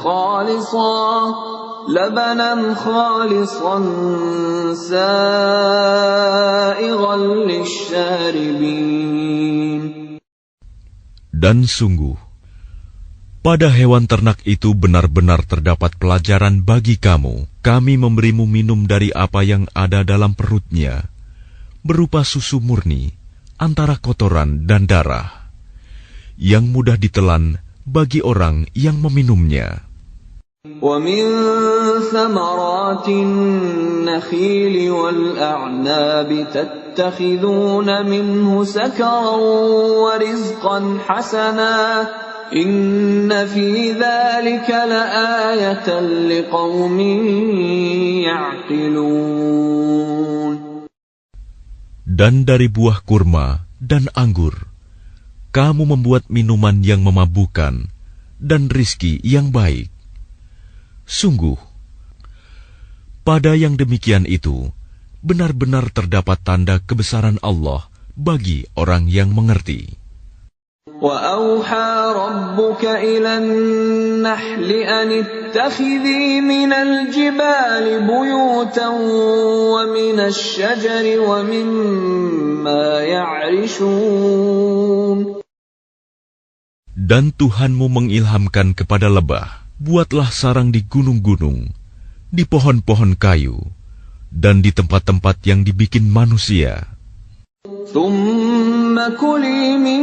khalisan sa'igan lisyaribin. Dan sungguh, pada hewan ternak itu benar-benar terdapat pelajaran bagi kamu. Kami memberimu minum dari apa yang ada dalam perutnya, berupa susu murni, antara kotoran dan darah, yang mudah ditelan bagi orang yang meminumnya. وَمِن ثَمَرَاتِ النَّخِيلِ وَالْأَعْنَابِ تَتَّخِذُونَ مِنْهُ سَكَرًا وَرِزْقًا حَسَنًا إِنَّ فِي ذَلِكَ لَآيَةً لِقَوْمٍ يَعْقِلُونَ. Dan dari buah kurma dan anggur, kamu membuat minuman yang memabukkan dan rizki yang baik. Sungguh, pada yang demikian itu, benar-benar terdapat tanda kebesaran Allah bagi orang yang mengerti. وَأَوْحَى رَبُّكَ إِلَى النَّحْلِ أَنِ اتَّخِذِي مِنَ الْجِبَالِ بُيُوتًا وَمِنَ الشَّجَرِ وَمِمَّا يَعْرِشُونَ. Dan Tuhanmu mengilhamkan kepada lebah, buatlah sarang di gunung-gunung, di pohon-pohon kayu, dan di tempat-tempat yang dibikin manusia. ثُمَّ كُلِي مِن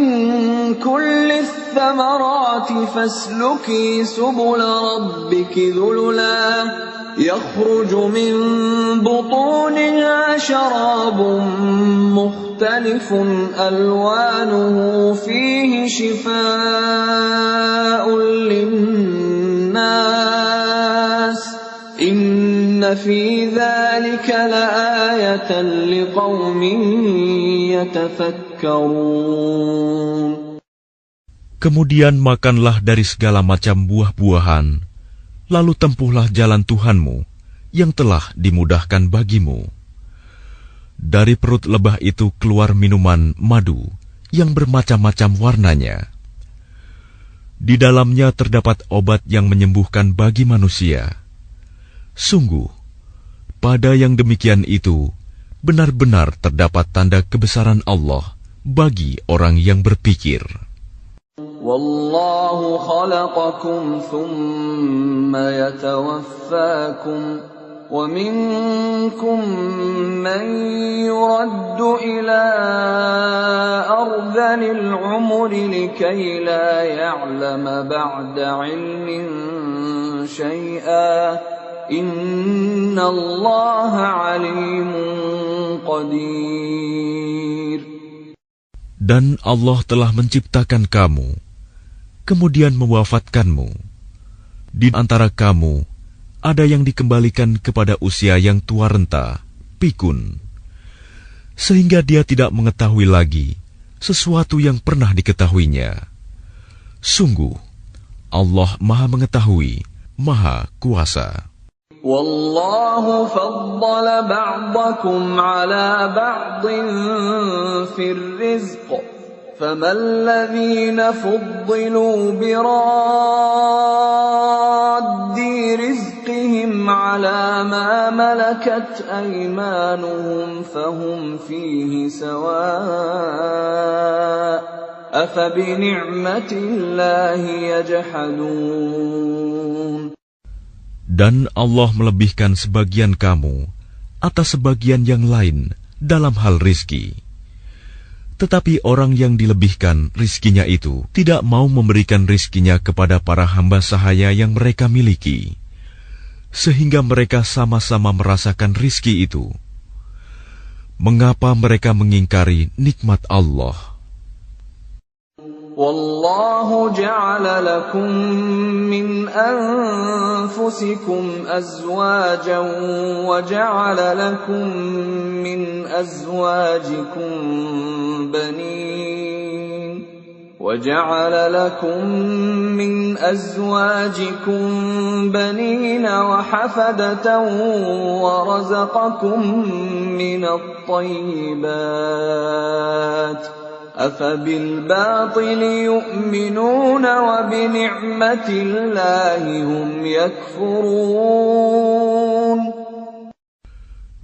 كُلِّ الثَّمَرَاتِ فَاسْلُكِي سُبُلَ رَبِّكِ ذُلُلًا يَخْرُجُ مِن بُطُونِهَا شَرَابٌ مُخْتَلِفٌ أَلْوَانُهُ فِيهِ شِفَاءٌ لِلنَّاسِ إِنَّ فِي ذَلِكَ لَآيَةً لِقَوْمٍ يَتَفَكَّرُونَ. Kemudian makanlah dari segala macam buah-buahan, lalu tempuhlah jalan Tuhanmu yang telah dimudahkan bagimu. Dari perut lebah itu keluar minuman madu yang bermacam-macam warnanya. Di dalamnya terdapat obat yang menyembuhkan bagi manusia. Sungguh, pada yang demikian itu, benar-benar terdapat tanda kebesaran Allah bagi orang yang berpikir. وَاللَّهُ خَلَقَكُمْ ثُمَّ يَتَوَفَّاكُمْ وَمِنكُم مَّن يُرَدُّ إِلَىٰ أَرْذَلِ الْعُمُرِ لِكَيْ لَا يَعْلَمَ بَعْدَ عِلْمٍ شَيْئًا إِنَّ اللَّهَ عَلِيمٌ قَدِيرٌ. Dan Allah telah menciptakan kamu, kemudian mewafatkanmu. Di antara kamu, ada yang dikembalikan kepada usia yang tua renta, pikun, sehingga dia tidak mengetahui lagi sesuatu yang pernah diketahuinya. Sungguh, Allah Maha Mengetahui, Maha Kuasa. وَاللَّهُ فَضَّلَ بَعْضَكُمْ عَلَى بَعْضٍ فِي الرِّزْقِ فَمَا الَّذِينَ فُضِّلُوا بِرَادِّ رِزْقِهِمْ عَلَى مَا مَلَكَتْ أَيْمَانُهُمْ فَهُمْ فِيهِ سَوَاءٌ أَفَبِنِعْمَةِ اللَّهِ يَجْحَدُونَ. Dan Allah melebihkan sebagian kamu atas sebagian yang lain dalam hal rizki. Tetapi orang yang dilebihkan rizkinya itu tidak mau memberikan rizkinya kepada para hamba sahaya yang mereka miliki, sehingga mereka sama-sama merasakan rizki itu. Mengapa mereka mengingkari nikmat Allah? وَاللَّهُ جَعَلَ لَكُم مِّنْ أَنفُسِكُمْ أَزْوَاجًا وَجَعَلَ لَكُم مِّنْ أَزْوَاجِكُم بَنِينَ وَحَفَدَةً وَرَزَقَكُم مِّنَ الطَّيِّبَاتِ أَفَبِالْبَاطِلِ يُؤْمِنُونَ وَبِنِعْمَةِ اللَّهِ هُمْ يَكْفُرُونَ.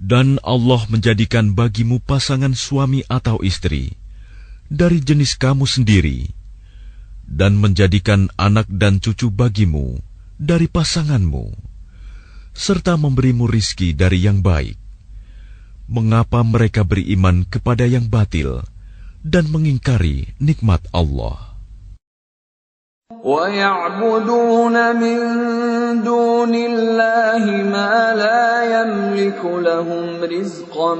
Dan Allah menjadikan bagimu pasangan suami atau istri dari jenis kamu sendiri, dan menjadikan anak dan cucu bagimu dari pasanganmu, serta memberimu rizki dari yang baik. Mengapa mereka beriman kepada yang batil dan mengingkari nikmat Allah? وَيَعْبُدُونَ مِن دُونِ اللَّهِ مَا لَا يَمْلِكُ لَهُمْ رِزْقًا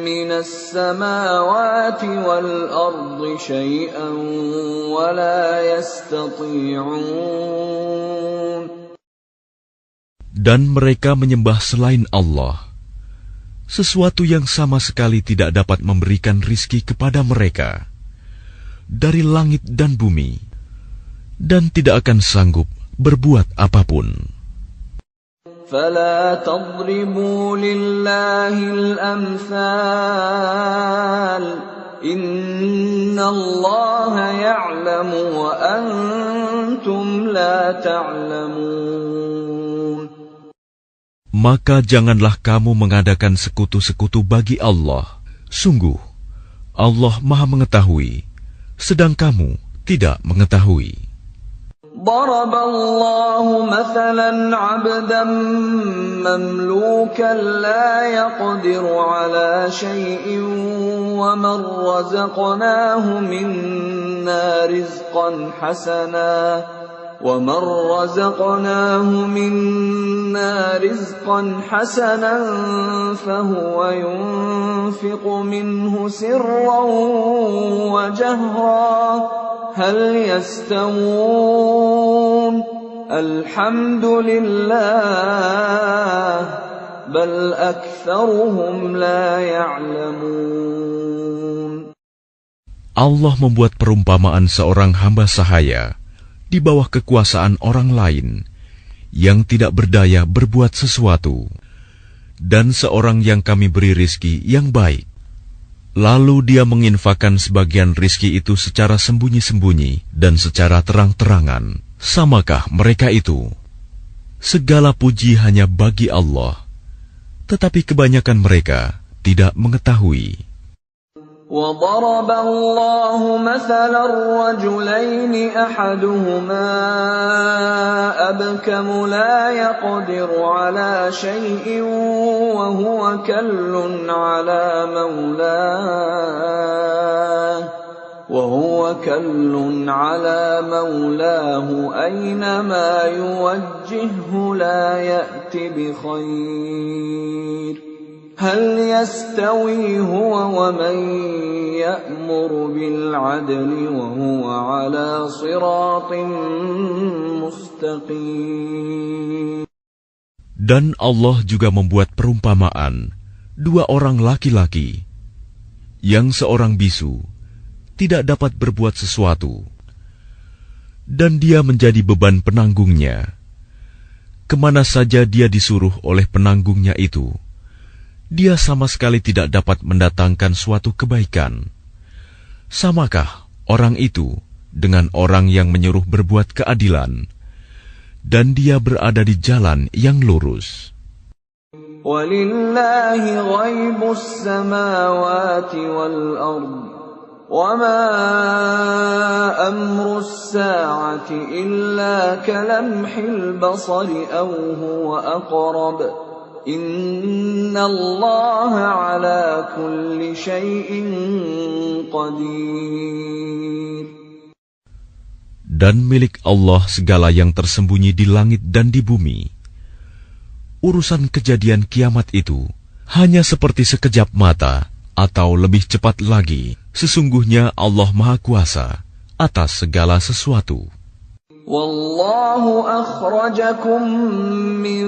مِّنَ السَّمَاوَاتِ وَالْأَرْضِ شَيْئًا وَلَا يَسْتَطِيعُونَ. Dan mereka menyembah selain Allah sesuatu yang sama sekali tidak dapat memberikan rizki kepada mereka dari langit dan bumi, dan tidak akan sanggup berbuat apapun. فَلَا تَضْرِبُوا لِلَّهِ الْأَمْثَالَ إِنَّ اللَّهَ يَعْلَمُ وَأَنْتُمْ لَا تَعْلَمُونَ. Maka janganlah kamu mengadakan sekutu-sekutu bagi Allah. Sungguh, Allah Maha Mengetahui, sedang kamu tidak mengetahui. ضرب الله مثلا عبدا مملوكا لا يقدر على شيء ومن رزقناه منا رزقا حسنا فهو ينفق منه سرا وجهرا هل يستوون الحمد لله بل أكثرهم لا يعلمون. Allah membuat perumpamaan seorang hamba sahaya di bawah kekuasaan orang lain yang tidak berdaya berbuat sesuatu, dan seorang yang kami beri rizki yang baik. Lalu dia menginfakkan sebagian rizki itu secara sembunyi-sembunyi dan secara terang-terangan. Samakah mereka itu? Segala puji hanya bagi Allah, tetapi kebanyakan mereka tidak mengetahui. وَضَرَبَ اللَّهُ مَثَلًا رَّجُلَيْنِ أَحَدُهُمَا أَبْكَمُ لَا يَقْدِرُ عَلَى شَيْءٍ وَهُوَ كَلٌّ عَلَى مَوْلَاهُ أَيْنَمَا يُوَجِّههُّ لَا يَأْتِ بِخَيْرٍ هل يستوي هو ومن يأمر بالعدل وهو على صراط مستقيم. Dan Allah juga membuat perumpamaan dua orang laki-laki yang seorang bisu tidak dapat berbuat sesuatu dan dia menjadi beban penanggungnya. Kemana saja dia disuruh oleh penanggungnya itu, dia sama sekali tidak dapat mendatangkan suatu kebaikan. Samakah orang itu dengan orang yang menyuruh berbuat keadilan, dan dia berada di jalan yang lurus? وَلِلَّهِ غَيْبُ السَّمَاوَاتِ وَالْأَرْضِ وَمَا أَمْرُ السَّاعَةِ إِلَّا كَلَمْحِ الْبَصَرِ أَوْ هُوَ أَقْرَبُ إِنَّ اللَّهَ عَلَى كُلِّ شَيْءٍ قَدِيرٌ. Dan milik Allah segala yang tersembunyi di langit dan di bumi. Urusan kejadian kiamat itu hanya seperti sekejap mata atau lebih cepat lagi. Sesungguhnya Allah Maha Kuasa atas segala sesuatu. Wallahu akhrajakum min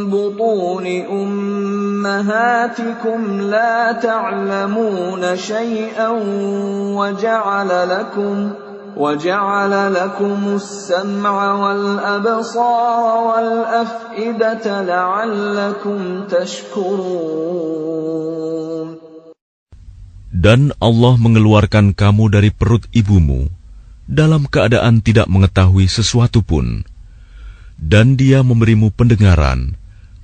butuni ummahatikum la ta'lamuna shay'an wa ja'ala lakum as-sam'a wal absara wal af'idata la'allakum tashkurun. Dan Allah mengeluarkan kamu dari perut ibumu dalam keadaan tidak mengetahui sesuatu pun, dan Dia memberimu pendengaran,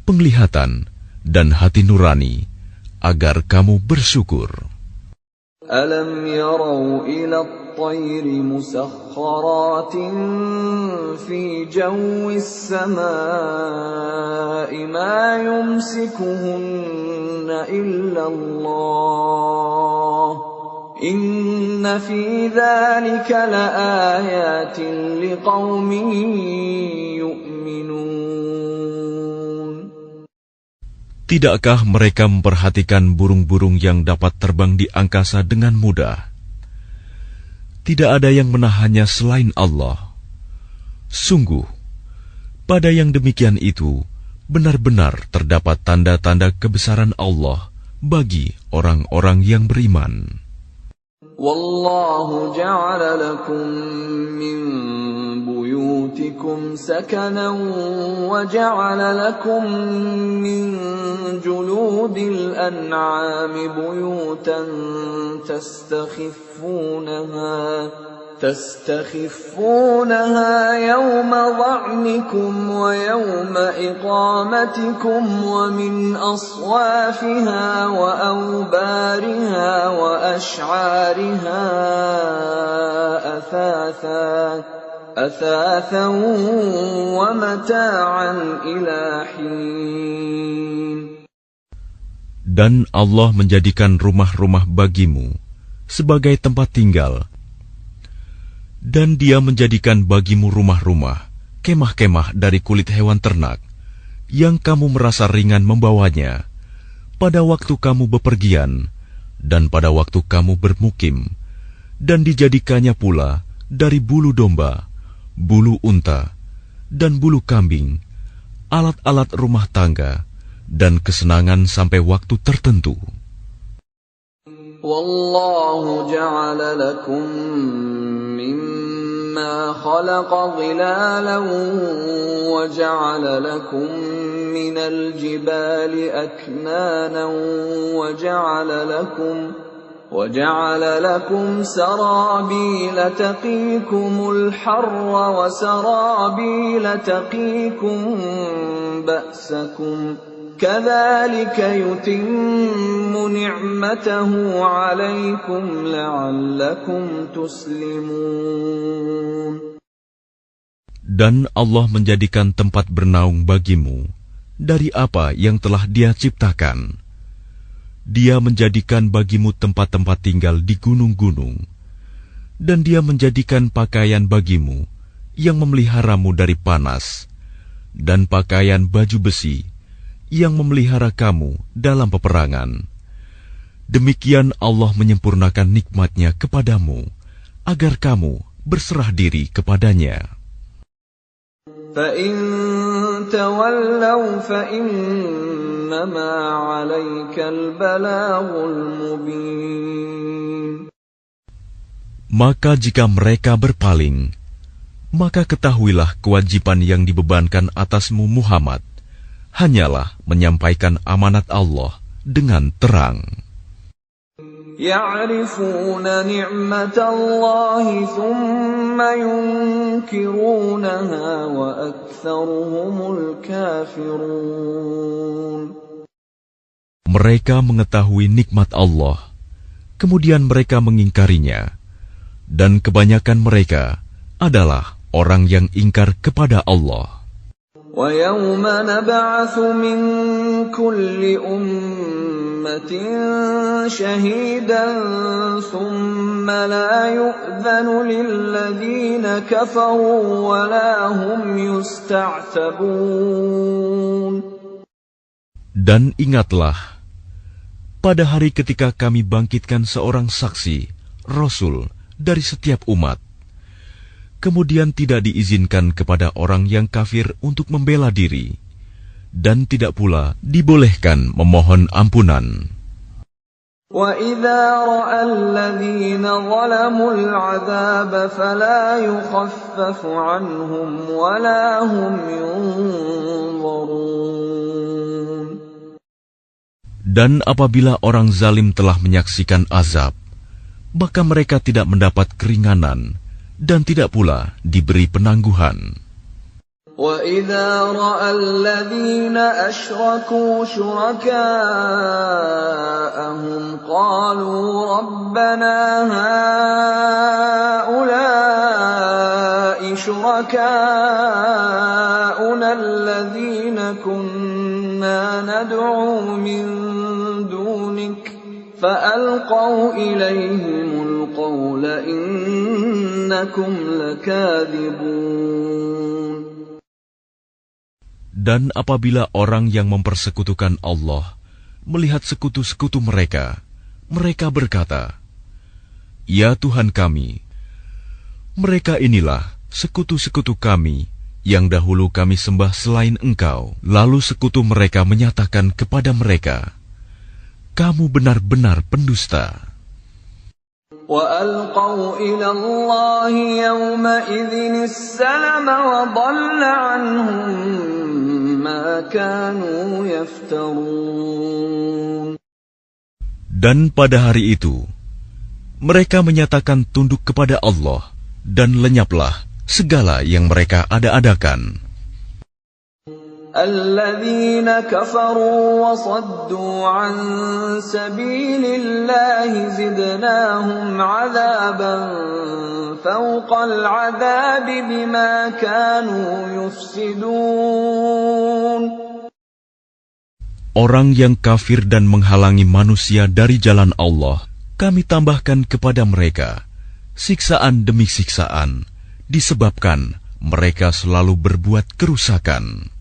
penglihatan, dan hati nurani, agar kamu bersyukur. Alam yarau ila at-tayri musakhkharatin fi jawis samaa'i ma yumsikuhunna illa Allah Inna fi dzalika laayatin liqaumin yu'minun. Tidakkah mereka memperhatikan burung-burung yang dapat terbang di angkasa dengan mudah? Tidak ada yang menahannya selain Allah. Sungguh, pada yang demikian itu benar-benar terdapat tanda-tanda kebesaran Allah bagi orang-orang yang beriman. Wallahu ja'ala lakum min buyutikum sakanan wa ja'ala lakum min juludil an'ami buyutan تستخفونها يوم ظعنكم ويوم إقامتكم ومن أصوافها وأوبارها وأشعارها أثاثا ومتاعا إلى حين. Dan Allah menjadikan rumah-rumah bagimu sebagai tempat tinggal. Dan Dia menjadikan bagimu rumah-rumah, kemah-kemah dari kulit hewan ternak, yang kamu merasa ringan membawanya, pada waktu kamu bepergian, dan pada waktu kamu bermukim, dan dijadikannya pula dari bulu domba, bulu unta, dan bulu kambing, alat-alat rumah tangga, dan kesenangan sampai waktu tertentu. Wallahu ja'ala lakum mimma khalaqa dhilalan wa ja'ala lakum minal jibali aknanan wa ja'ala lakum sarabila taqikumul harra wa sarabila taqikum ba'sakum. كَذَلِكَ يُتِمُّ نِعْمَتَهُ عَلَيْكُمْ لَعَلَّكُمْ تُسْلِمُونَ. Dan Allah menjadikan tempat bernaung bagimu dari apa yang telah Dia ciptakan. Dia menjadikan bagimu tempat-tempat tinggal di gunung-gunung, dan Dia menjadikan pakaian bagimu yang memeliharamu dari panas, dan pakaian baju besi yang memelihara kamu dalam peperangan. Demikian Allah menyempurnakan nikmat-Nya kepadamu, agar kamu berserah diri kepadanya. فَإِن تَوَلَّوْا فَإِنَّمَا عَلَيْكَ الْبَلَاغُ الْمُبِينُ. Maka jika mereka berpaling, maka ketahuilah kewajiban yang dibebankan atasmu Muhammad hanyalah menyampaikan amanat Allah dengan terang. يَعْرِفُونَ نِعْمَةَ اللَّهِ ثُمَّ يُنْكِرُونَهَا وَأَكْثَرُهُمُ الْكَافِرُونَ. Mereka mengetahui nikmat Allah, kemudian mereka mengingkarinya, dan kebanyakan mereka adalah orang yang ingkar kepada Allah. وَيَوْمَ نَبْعَثُ مِنْ كُلِّ أُمَّةٍ شَهِيدًا ثُمَّ لَا يُؤْذَنُ لِلَّذِينَ كَفَرُوا وَلَا هُمْ يُسْتَعْتَبُونَ. Dan ingatlah, pada hari ketika kami bangkitkan seorang saksi, Rasul, dari setiap umat, kemudian tidak diizinkan kepada orang yang kafir untuk membela diri, dan tidak pula dibolehkan memohon ampunan. وَإِذَا رَأَى الَّذِينَ ظَلَمُوا الْعَذَابَ فَلَا يُخَفَّفُ عَنْهُمْ وَلَا هُمْ يُنظَرُونَ. Dan apabila orang zalim telah menyaksikan azab, maka mereka tidak mendapat keringanan dan tidak pula diberi penangguhan. وَإِذَا رَأَى الَّذِينَ أَشْرَكُوا شُرَكَاءَهُمْ قَالُوا رَبَّنَا هَؤُلَاءِ شُرَكَاؤُنَا الَّذِينَ كُنَّا نَدْعُو مِن دُونِكَ فألقوا إليهم القول إنكم لكاذبون. Dan apabila orang yang mempersekutukan Allah melihat sekutu-sekutu mereka, mereka berkata, "Ya Tuhan kami, mereka inilah sekutu-sekutu kami yang dahulu kami sembah selain Engkau." Lalu sekutu mereka menyatakan kepada mereka, "Kamu benar-benar pendusta." وَأَلْقَوْا إِلَى اللَّهِ يَوْمَئِذٍ السَّلَمَ وَضَلَّ عَنْهُمْ مَا كَانُوا يَفْتَرُونَ. Dan pada hari itu, mereka menyatakan tunduk kepada Allah, dan lenyaplah segala yang mereka ada-adakan. الَّذِينَ كَفَرُوا وَصَدُّوا عَن سَبِيلِ اللَّهِ زِدْنَاهُمْ عَذَابًا فَوْقَ الْعَذَابِ بِمَا كَانُوا يُفْسِدُونَ. Orang yang kafir dan menghalangi manusia dari jalan Allah, kami tambahkan kepada mereka siksaan demi siksaan, disebabkan mereka selalu berbuat kerusakan.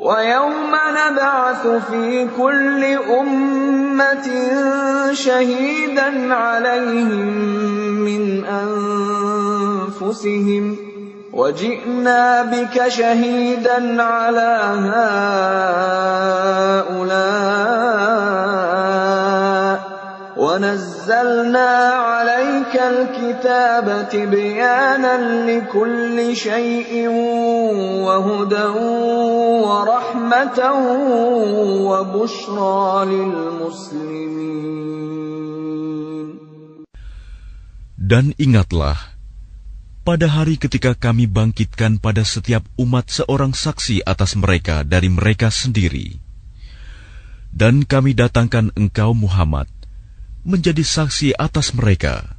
وَيَوْمَ نَبْعَثُ فِي كُلِّ أُمَّةٍ شَهِيدًا عَلَيْهِمْ مِنْ أَنْفُسِهِمْ وَجِئْنَا بِكَ شَهِيدًا عَلَى هَؤُلَاءِ وَنَزَّلْنَا عَلَيْكَ الْكِتَابَ تِبْيَانًا لِكُلِّ شَيْءٍ وَهُدًى وَرَحْمَةً وَبُشْرَى لِلْمُسْلِمِينَ. Dan ingatlah, pada hari ketika kami bangkitkan pada setiap umat seorang saksi atas mereka dari mereka sendiri, dan kami datangkan engkau Muhammad menjadi saksi atas mereka,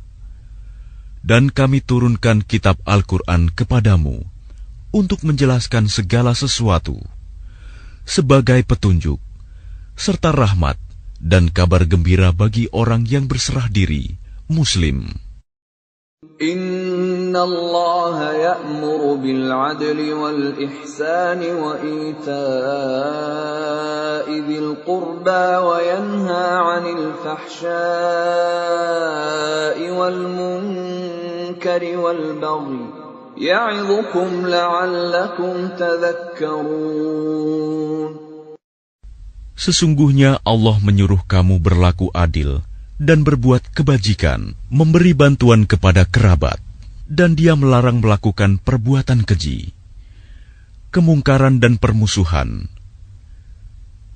dan kami turunkan kitab Al-Quran kepadamu untuk menjelaskan segala sesuatu sebagai petunjuk serta rahmat dan kabar gembira bagi orang yang berserah diri Muslim. Inna Allah ya'muru bil 'adli wal ihsani wa ita'i dzil qurba wa yanha 'anil fahsya'i wal munkari wal baghi ya'idhukum la'allakum tadhakkarun. Sesungguhnya Allah menyuruh kamu berlaku adil dan berbuat kebajikan, memberi bantuan kepada kerabat, dan Dia melarang melakukan perbuatan keji, kemungkaran dan permusuhan.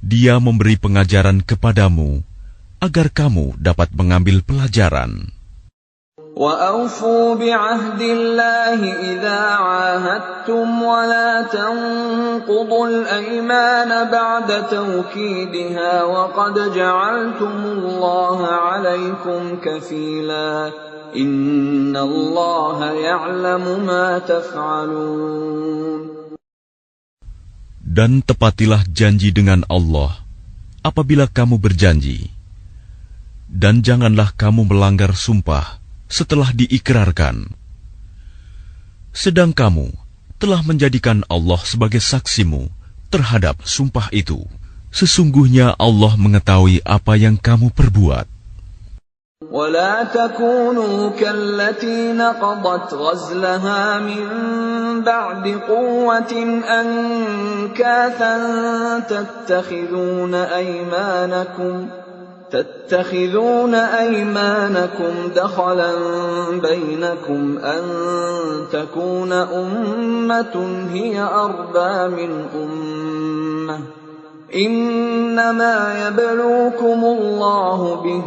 Dia memberi pengajaran kepadamu agar kamu dapat mengambil pelajaran. وَأَوْفُوا بِعَهْدِ اللَّهِ إِذَا عَاهَدتُّمْ وَلَا تَنقُضُوا الْأَيْمَانَ بَعْدَ تَوْكِيدِهَا وَقَدْ جَعَلْتُمُ اللَّهَ عَلَيْكُمْ كَفِيلًا إِنَّ اللَّهَ يَعْلَمُ مَا تَفْعَلُونَ. Dan tepatilah janji dengan Allah apabila kamu berjanji, dan janganlah kamu melanggar sumpah setelah diikrarkan. Sedang kamu telah menjadikan Allah sebagai saksimu terhadap sumpah itu. Sesungguhnya Allah mengetahui apa yang kamu perbuat. وَلَا تَكُونُوا كَالَّتِي نَقَضَتْ غَزْلَهَا مِنْ بَعْدِ قُوَّةٍ أَنْكَاثًا تتخذون أيمانكم دخلا بينكم أن تكون أمة هي أربى من أمة إنما يبلوكم الله به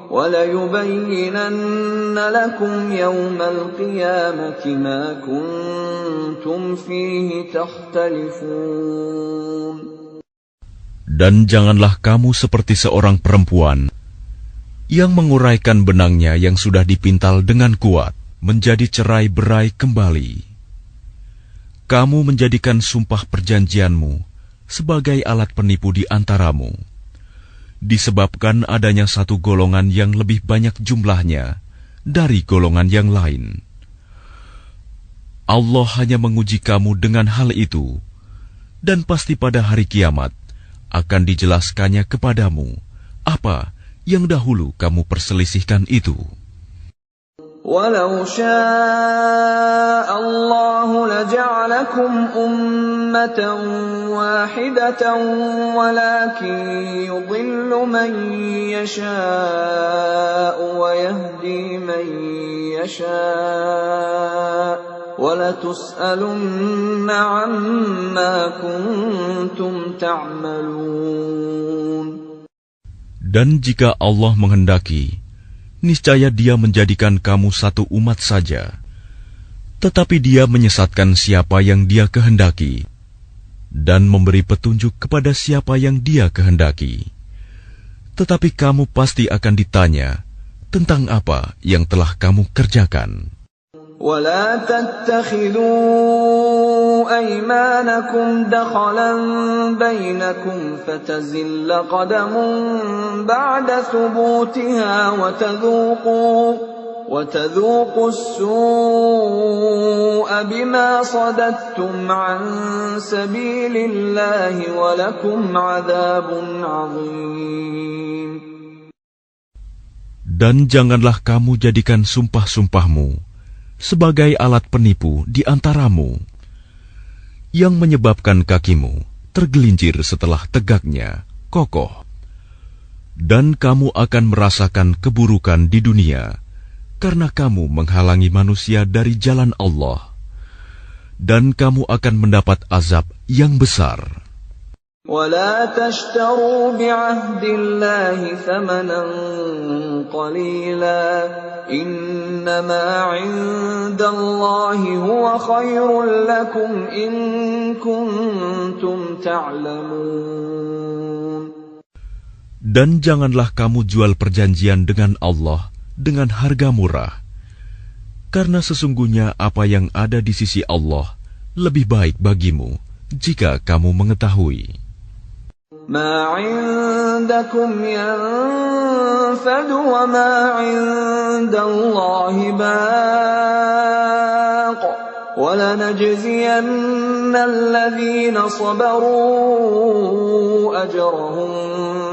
وَلَيُبَيِّنَنَّ لَكُمْ يَوْمَ الْقِيَامَةِ مَا كُنْتُمْ فِيهِ تَخْتَلِفُونَ. Dan janganlah kamu seperti seorang perempuan yang menguraikan benangnya yang sudah dipintal dengan kuat menjadi cerai-berai kembali. Kamu menjadikan sumpah perjanjianmu sebagai alat penipu di antaramu. disebabkan adanya satu golongan yang lebih banyak jumlahnya dari golongan yang lain. Allah hanya menguji kamu dengan hal itu, dan pasti pada hari kiamat akan dijelaskannya kepadamu apa yang dahulu kamu perselisihkan itu. وَلَوْ شَاءَ اللَّهُ لَجَعَلَكُمْ أُمَّةً وَاحِدَةً وَلَكِنْ يُضِلُّ مَنْ يَشَاءُ وَيَهْدِي مَنْ يَشَاءُ وَلَتُسْأَلُنَّ عَمَّا كُنْتُمْ تَعْمَلُونَ. Dan jika Allah menghendaki, niscaya Dia menjadikan kamu satu umat saja, tetapi Dia menyesatkan siapa yang Dia kehendaki dan memberi petunjuk kepada siapa yang Dia kehendaki. Tetapi kamu pasti akan ditanya tentang apa yang telah kamu kerjakan. وَلَا تَتَّخِذُوا أَيْمَانَكُمْ دَخَلًا بَيْنَكُمْ فَتَزِلَّ قَدَمٌ بَعْدَ ثُبُوتِهَا وَتَذُوقُوا السُّوءَ بِمَا صَدَدتُّمْ عَنْ سَبِيلِ اللَّهِ وَلَكُمْ عَذَابٌ عَظِيمٌ. Dan janganlah kamu jadikan sumpah-sumpahmu sebagai alat penipu di antaramu, yang menyebabkan kakimu tergelincir setelah tegaknya kokoh. Dan kamu akan merasakan keburukan di dunia, karena kamu menghalangi manusia dari jalan Allah. Dan kamu akan mendapat azab yang besar. وَلَا تَشْتَرُوا بِعَهْدِ اللَّهِ ثَمَنًا قَلِيلًا إِنَّمَا عِندَ اللَّهِ هُوَ خَيْرٌ لَكُمْ إِن كُنتُمْ تَعْلَمُونَ. Dan janganlah kamu jual perjanjian dengan Allah dengan harga murah, karena sesungguhnya apa yang ada di sisi Allah lebih baik bagimu jika kamu mengetahui. مَا عِندَكُمْ يَنفَدُ وَمَا عِندَ اللَّهِ بَاقٍ وَلَنَجْزِيَنَّ الَّذِينَ صَبَرُوا أَجْرَهُمْ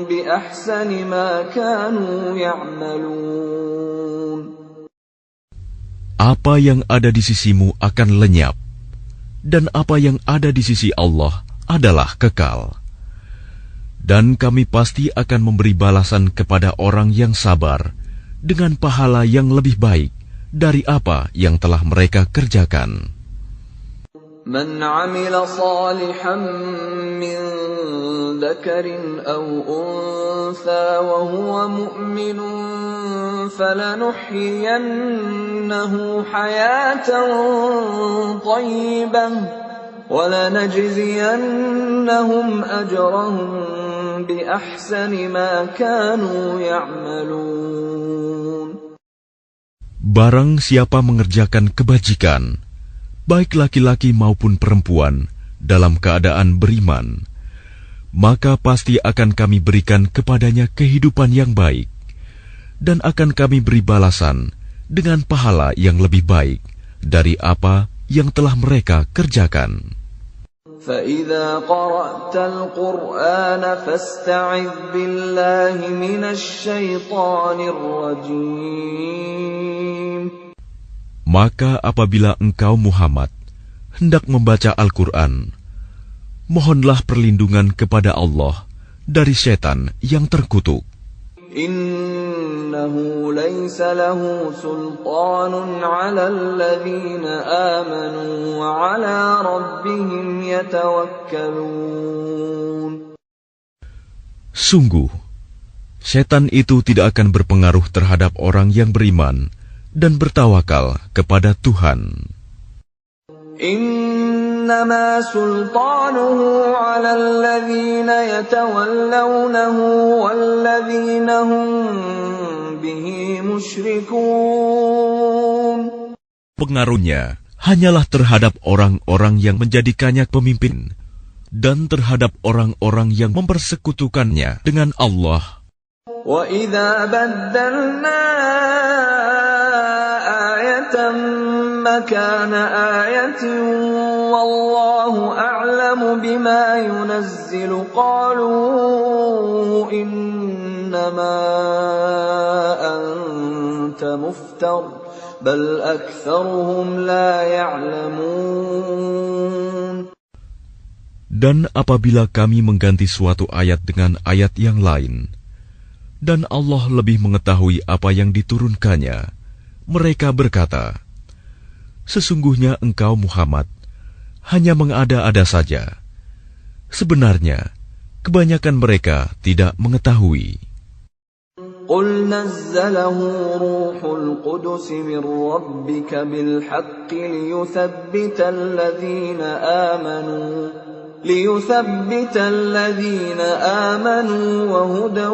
بِأَحْسَنِ مَا كَانُوا يَعْمَلُونَ. Apa yang ada di sisimu akan lenyap, dan apa yang ada di sisi Allah adalah kekal. Dan kami pasti akan memberi balasan kepada orang yang sabar dengan pahala yang lebih baik dari apa yang telah mereka kerjakan. مَنْ عَمِلَ صَالِحًا مِّن ذَكَرٍ أَوْ أُنثَىٰ وَهُوَ مُؤْمِنٌ فَلَنُحْيِيَنَّهُ حَيَاةً طَيِّبَةً وَلَنَجْزِيَنَّهُمْ أَجْرَهُمْ بِأَحْسَنِ مَا كَانُوا يَعْمَلُونَ. Barang siapa mengerjakan kebajikan, baik laki-laki maupun perempuan, dalam keadaan beriman, maka pasti akan kami berikan kepadanya kehidupan yang baik, dan akan kami beri balasan dengan pahala yang lebih baik dari apa yang telah mereka kerjakan. فَإِذَا قَرَأْتَ الْقُرْآنَ فَاسْتَعِذْ بِاللَّهِ مِنَ الشَّيْطَانِ الرَّجِيمِ. Maka apabila engkau Muhammad hendak membaca Al-Quran, mohonlah perlindungan kepada Allah dari setan yang terkutuk. Innahu laysa lahu sultanun 'ala alladhina amanu wa 'ala rabbihim yatawakkalun. Sungguh, setan itu tidak akan berpengaruh terhadap orang yang beriman dan bertawakal kepada Tuhan. Innama sultanuhu 'ala alladhina yatawallawnahu walladhina hum bihi musyrikun. Pengaruhnya hanyalah terhadap orang-orang yang menjadikannya pemimpin dan terhadap orang-orang yang mempersekutukannya dengan Allah. وَإِذَا بَدَّلْنَا آيَةً مَكَانَ آيَةٍ وَاللَّهُ أَعْلَمُ بِمَا يُنَزِّلُ قَالُوا إِنَّمَا أَنْتَ مُفْتَرٍ بَلْ أَكْثَرُهُمْ لَا يَعْلَمُونَ. Dan apabila kami mengganti suatu ayat dengan ayat yang lain, dan Allah lebih mengetahui apa yang diturunkannya, mereka berkata, sesungguhnya engkau Muhammad hanya mengada-ada saja. Sebenarnya, kebanyakan mereka tidak mengetahui. قُلْ نَزَّلَهُ رُوحُ الْقُدُسِ مِنْ رَبِّكَ بِالْحَقِّ لِيُثَبِّتَ الَّذِينَ آمَنُوا وَهُدًى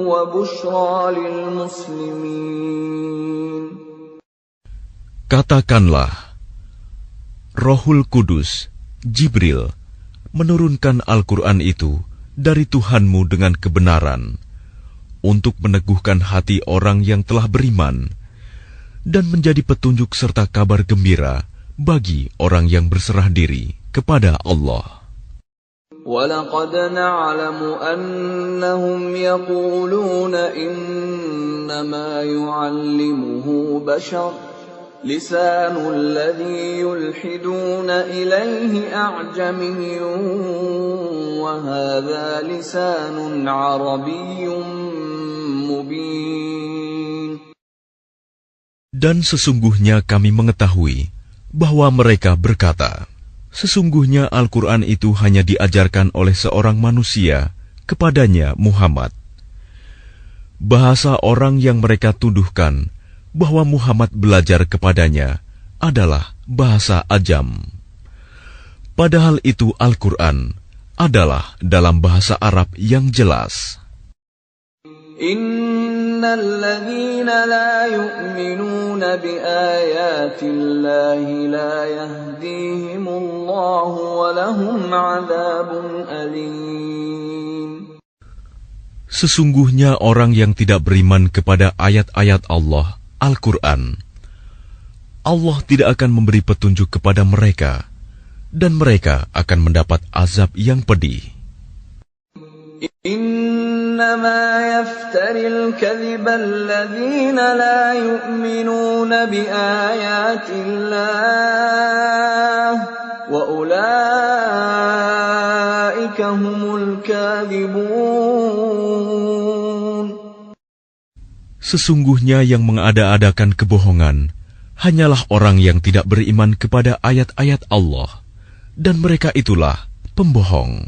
وَبُشْرَى لِلْمُسْلِمِينَ. Katakanlah, Rohul Kudus, Jibril, menurunkan Al-Quran itu dari Tuhanmu dengan kebenaran, untuk meneguhkan hati orang yang telah beriman, dan menjadi petunjuk serta kabar gembira bagi orang yang berserah diri kepada Allah. وَلَقَدْ نَعْلَمُ أَنَّهُمْ يَقُولُونَ إِنَّمَا يُعَلِّمُهُ بَشَرٌ لِسَانُ الَّذِي يُلْحِدُونَ إِلَيْهِ أَعْجَمِيٌّ وَهَذَا لِسَانٌ عَرَبِيٌّ مُبِينٌ. Dan sesungguhnya kami mengetahui bahwa mereka berkata, sesungguhnya Al-Quran itu hanya diajarkan oleh seorang manusia kepadanya Muhammad. Bahasa orang yang mereka tuduhkan bahwa Muhammad belajar kepadanya adalah bahasa Ajam. Padahal itu Al-Quran adalah dalam bahasa Arab yang jelas. Innal ladzina la yu'minuna bi ayatillahi la yahdihimullahu wa lahum 'adzabun alim. Sesungguhnya orang yang tidak beriman kepada ayat-ayat Allah, Al-Quran, Allah tidak akan memberi petunjuk kepada mereka, dan mereka akan mendapat azab yang pedih. Innama yaftaril kadhiba alladhina la yu'minuna bi ayatillah wa ulaika humul kadhibun. Sesungguhnya yang mengada-adakan kebohongan hanyalah orang yang tidak beriman kepada ayat-ayat Allah, dan mereka itulah pembohong.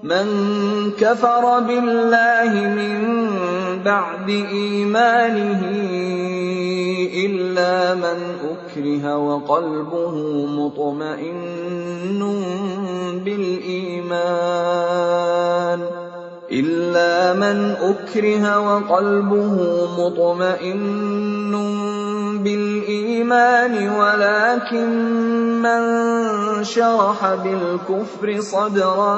Man kafara billahi min ba'di imanihi illa man ukriha wa qalbuhu mutma'innun bil iman إلا من أكره وقلبه مطمئن بالإيمان ولكن من شرح بالكفر صدرا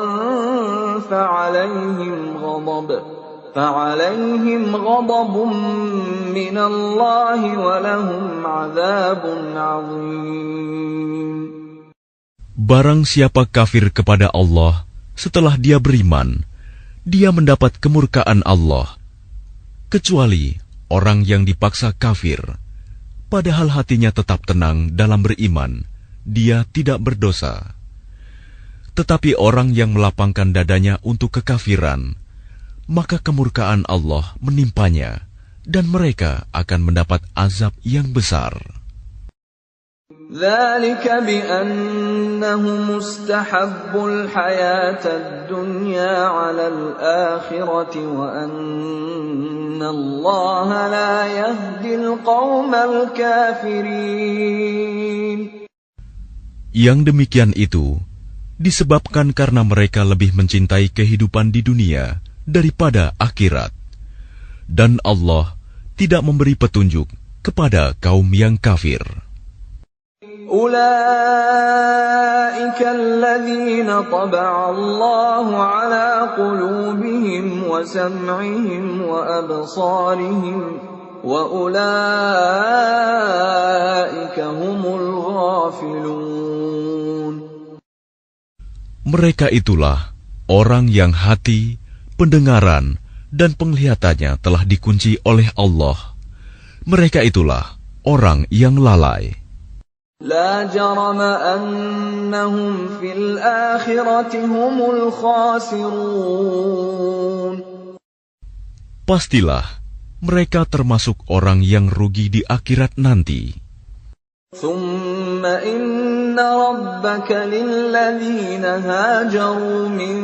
فعليهم غضب من الله ولهم عذاب عظيم. Barang siapa kafir kepada Allah setelah dia beriman, dia mendapat kemurkaan Allah, kecuali orang yang dipaksa kafir, padahal hatinya tetap tenang dalam beriman, dia tidak berdosa. Tetapi orang yang melapangkan dadanya untuk kekafiran, maka kemurkaan Allah menimpanya, dan mereka akan mendapat azab yang besar. ذلك بأنه مستحب الحياة الدنيا على الآخرة وأن الله لا يهدي القوم الكافرين. Yang demikian itu disebabkan karena mereka lebih mencintai kehidupan di dunia daripada akhirat, dan Allah tidak memberi petunjuk kepada kaum yang kafir. أولئك الذين طبع الله على قلوبهم وسمعهم وأبصارهم وأولئك هم الغافلون. Mereka itulah orang yang hati, pendengaran, dan penglihatannya telah dikunci oleh Allah. Mereka itulah orang yang lalai. لا جرم أنهم في الآخرة هم الخاسرون. Pastilah mereka termasuk orang yang rugi di akhirat nanti. ثم إن ربك للذين هاجروا من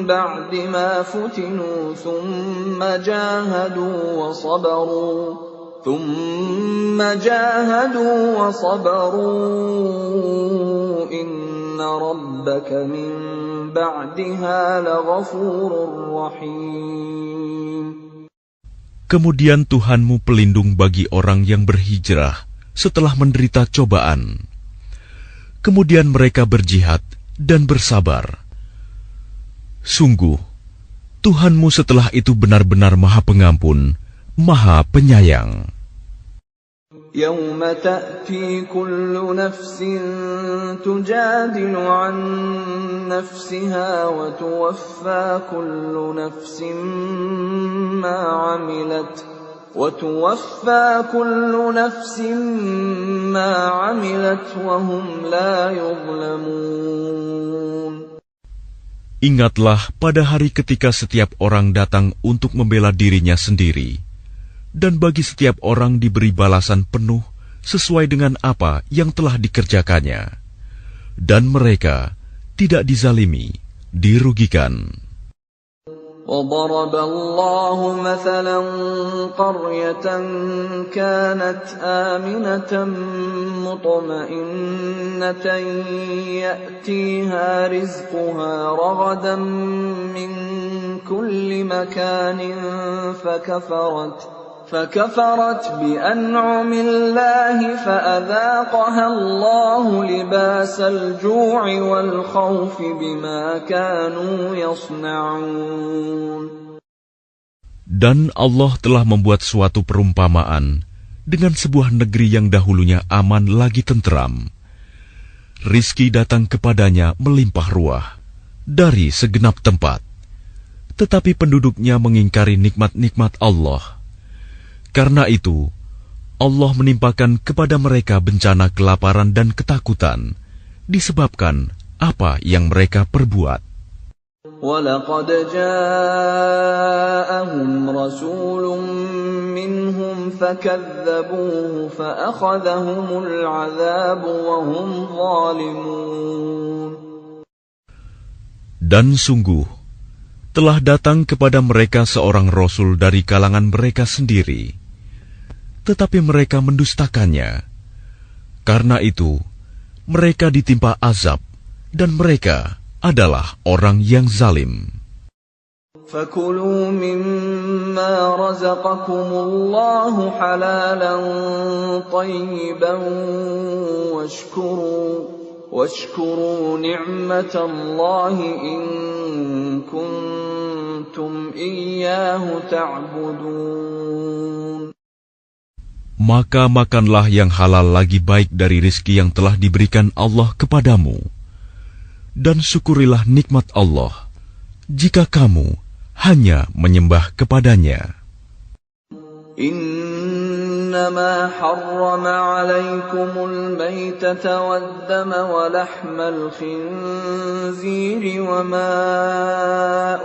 بعد ما فتنوا ثم جاهدوا وصبروا إن ربك من بعدها لغفور رحيم. Kemudian Tuhanmu pelindung bagi orang yang berhijrah setelah menderita cobaan. Kemudian mereka berjihad dan bersabar. Sungguh, Tuhanmu setelah itu benar-benar Maha Pengampun, Maha Penyayang. يوم تأتي كل نفس تجادل عن نفسها وتوفى كل نفس ما عملت وهم لا يظلمون. Ingatlah pada hari ketika setiap orang datang untuk membela dirinya sendiri, dan bagi setiap orang diberi balasan penuh sesuai dengan apa yang telah dikerjakannya. Dan mereka tidak dizalimi, dirugikan. وضرب الله مثلا قرية كانت آمنة مطمئنة يأتيها رزقها رغدا من كل مكان فكفرت بأنعم الله فأذاقها الله لباس الجوع والخوف بما كانوا يصنعون. Dan Allah telah membuat suatu perumpamaan dengan sebuah negeri yang dahulunya aman lagi tenteram. Rizki datang kepadanya melimpah ruah dari segenap tempat, tetapi penduduknya mengingkari nikmat-nikmat Allah. Karena itu, Allah menimpakan kepada mereka bencana kelaparan dan ketakutan, disebabkan apa yang mereka perbuat. وَلَقَدْ جَاءَهُمْ رَسُولٌ مِّنْهُمْ فَكَذَّبُوهُ فَأَخَذَهُمُ الْعَذَابُ وَهُمْ ظَالِمُونَ. Dan sungguh, telah datang kepada mereka seorang rasul dari kalangan mereka sendiri, tetapi mereka mendustakannya. Karena itu, mereka ditimpa azab, dan mereka adalah orang yang zalim. فَكُلُوا مِمَّا رَزَقَكُمُ اللَّهُ حَلَالًا طَيِّبًا وَاشْكُرُوا نِعْمَةَ اللَّهِ إِن كُنتُمْ إِيَّاهُ تَعْبُدُونَ. Maka makanlah yang halal lagi baik dari rizki yang telah diberikan Allah kepadamu. Dan syukurilah nikmat Allah, jika kamu hanya menyembah kepadanya. إنما حرم عليكم الميتة والدم ولحم الخنزير وما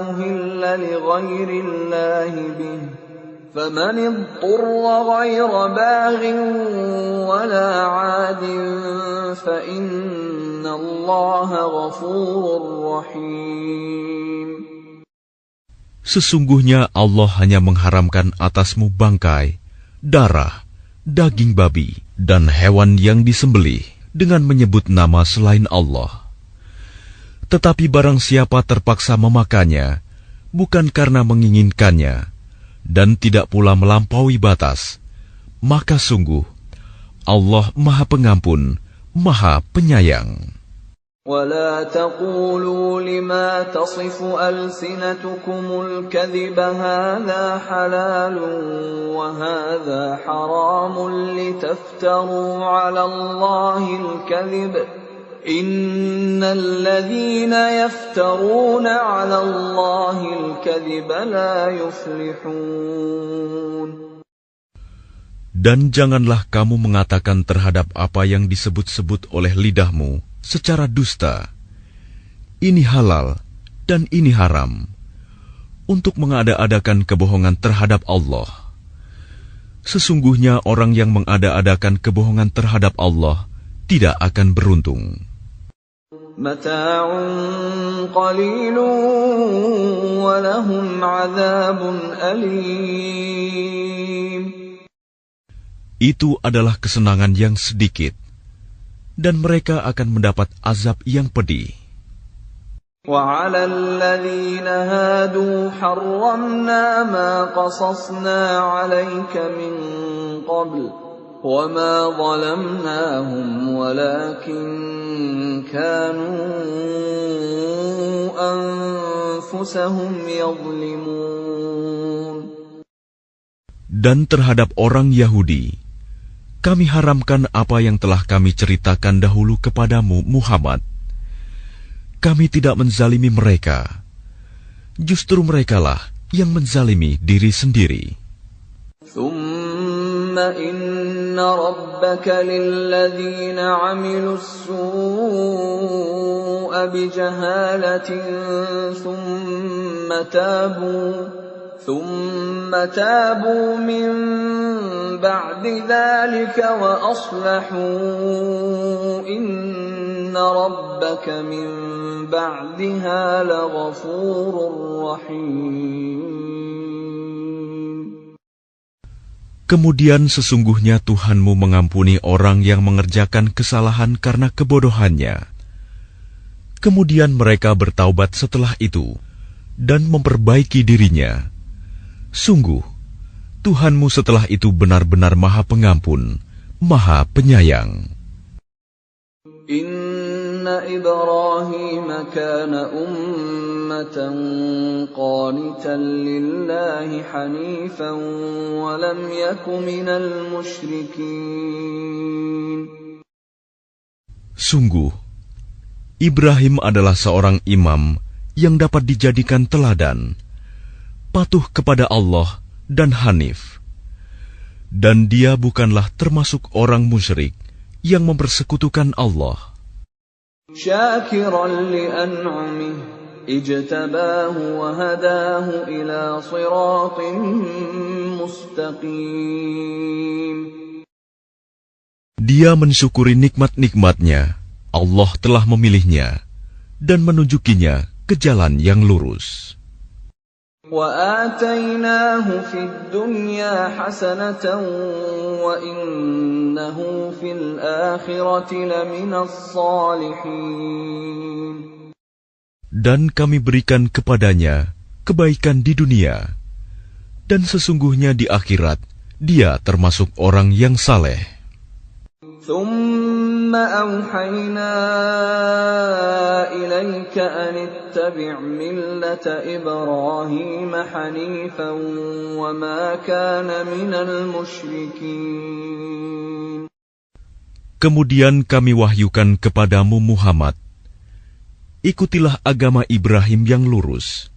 أهل لغير الله به فمن اضطر غير باغ ولا عاد فإن الله غفور رحيم. Sesungguhnya Allah hanya mengharamkan atasmu bangkai, darah, daging babi, dan hewan yang disembelih dengan menyebut nama selain Allah. Tetapi barang siapa terpaksa memakannya, bukan karena menginginkannya, dan tidak pula melampaui batas, maka sungguh Allah Maha Pengampun, Maha Penyayang. ولا تقولوا لما تصف ألسنتكم الكذب هذا حلال وهذا حرام لتفتروا على الله الكذب إن الذين يفترون على الله الكذب لا يفلحون. Dan janganlah kamu mengatakan terhadap apa yang disebut-sebut oleh lidahmu secara dusta, ini halal dan ini haram, untuk mengada-adakan kebohongan terhadap Allah. Sesungguhnya orang yang mengada-adakan kebohongan terhadap Allah tidak akan beruntung. Mata'un qalilun wa lahum 'adzabun alim. Itu adalah kesenangan yang sedikit, dan mereka akan mendapat azab yang pedih. وَعَلَى الَّذِينَ هَادُوا حَرَّمْنَا مَا قَصَصْنَا عَلَيْكَ مِنْ قَبْلُ وَمَا ظَلَمْنَاهُمْ وَلَكِنْ كَانُوا أَنفُسَهُمْ يَظْلِمُونَ. Dan terhadap orang Yahudi, kami haramkan apa yang telah kami ceritakan dahulu kepadamu, Muhammad. Kami tidak menzalimi mereka. Justru merekalah yang menzalimi diri sendiri. ثُمَّ إِنَّ رَبَّكَ لِلَّذِينَ عَمِلُوا السُّوءَ بِجَهَالَةٍ ثُمَّ تابوا من بعد ذلك وأصلحوا إن ربك من بعدها لغفور رحيم. Kemudian sesungguhnya Tuhanmu mengampuni orang yang mengerjakan kesalahan karena kebodohannya. Kemudian mereka bertaubat setelah itu dan memperbaiki dirinya. Sungguh, Tuhanmu setelah itu benar-benar Maha Pengampun, Maha Penyayang. Inna Ibrahim kana ummatan qanitan lillahi hanifan wa lam yaku minal musyrikin. Sungguh, Ibrahim adalah seorang imam yang dapat dijadikan teladan, patuh kepada Allah dan hanif. Dan dia bukanlah termasuk orang musyrik yang mempersekutukan Allah. Syakiran li'an'amih ijtabahu wa hadahu ila siratin mustaqim. Dia mensyukuri nikmat-nikmatnya. Allah telah memilihnya dan menunjukinya ke jalan yang lurus. وَآتَيْنَاهُ فِي الدُّنْيَا حَسَنَةً وَإِنَّهُ فِي الْآخِرَةِ لَمِنَ الصَّالِحِينَ. Dan kami berikan kepadanya kebaikan di dunia, dan sesungguhnya di akhirat dia termasuk orang yang saleh. ثُمَّ أَوْحَيْنَا إِلَيْكَ أَنِ اتَّبِعْ مِلَّةَ إِبْرَاهِيمَ حَنِيفًا وَمَا كَانَ مِنَ الْمُشْرِكِينَ. Kemudian kami wahyukan kepadamu Muhammad, ikutilah agama Ibrahim yang lurus,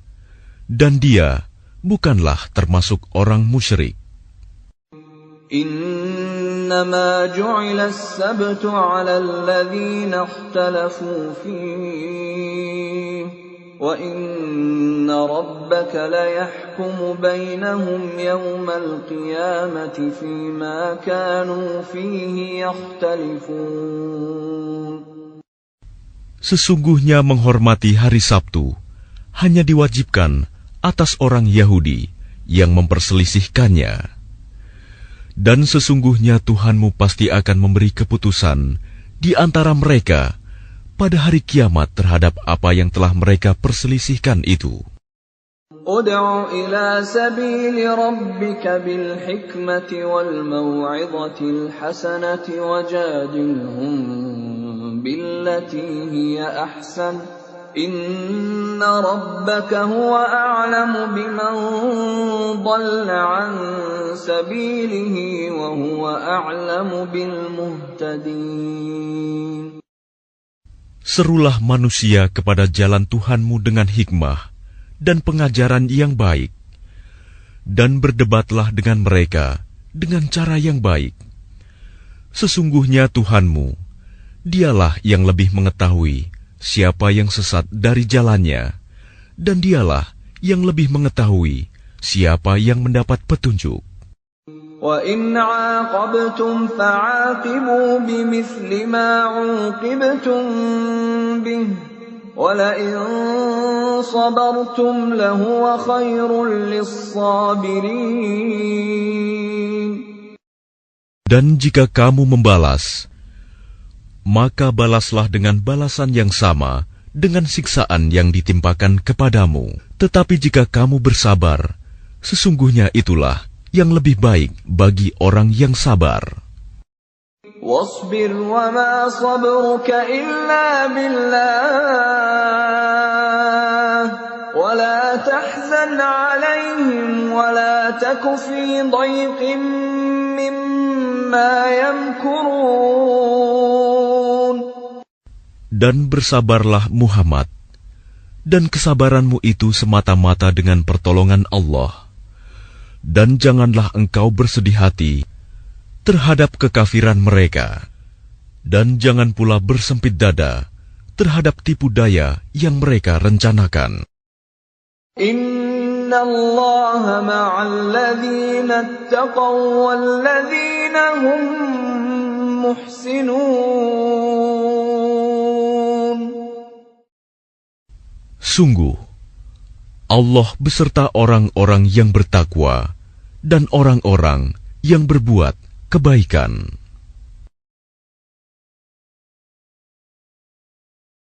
dan dia bukanlah termasuk orang musyrik. إنما جعل السبت على الذين اختلفوا فيه وإن ربك ليحكم بينهم يوم القيامة فيما كانوا فيه يختلفون. Sesungguhnya menghormati hari Sabtu hanya diwajibkan atas orang Yahudi yang memperselisihkannya. Dan sesungguhnya Tuhanmu pasti akan memberi keputusan di antara mereka pada hari kiamat terhadap apa yang telah mereka perselisihkan itu. Ud'u ila sabili rabbika bil hikmati wal maw'idhatil hasanati wajadilhum بالتي هي أحسن إن ربك هو أعلم بمن ضل عن سبيله وهو أعلم بالمهتدين. Serulah manusia kepada jalan Tuhanmu dengan hikmah dan pengajaran yang baik, dan berdebatlah dengan mereka dengan cara yang baik. Sesungguhnya Tuhanmu, Dialah yang lebih mengetahui siapa yang sesat dari jalannya, dan Dialah yang lebih mengetahui siapa yang mendapat petunjuk. وَإِنْ عَاقَبْتُمْ فَعَاقِبُوا بِمِثْلِ مَا عُوقِبْتُمْ بِهِ وَلَئِنْ صَبَرْتُمْ لَهُوَ خَيْرٌ لِلصَّابِرِينَ. Dan jika kamu membalas, maka balaslah dengan balasan yang sama dengan siksaan yang ditimpakan kepadamu. Tetapi jika kamu bersabar, sesungguhnya itulah yang lebih baik bagi orang yang sabar. وَاصْبِرْ وَمَا صَبْرُكَ إِلَّا بِاللَّهِ وَلَا تَحْزَنْ عَلَيْهِمْ وَلَا تَكُ فِي ضَيْقٍ مِّمَّا يَمْكُرُونَ. Dan bersabarlah Muhammad, dan kesabaranmu itu semata-mata dengan pertolongan Allah. Dan janganlah engkau bersedih hati terhadap kekafiran mereka, dan jangan pula bersempit dada terhadap tipu daya yang mereka rencanakan. Inna Allah ma'al ladzina ittaqaw wal ladzina hum muhsinun. Sungguh, Allah beserta orang-orang yang bertakwa dan orang-orang yang berbuat kebaikan.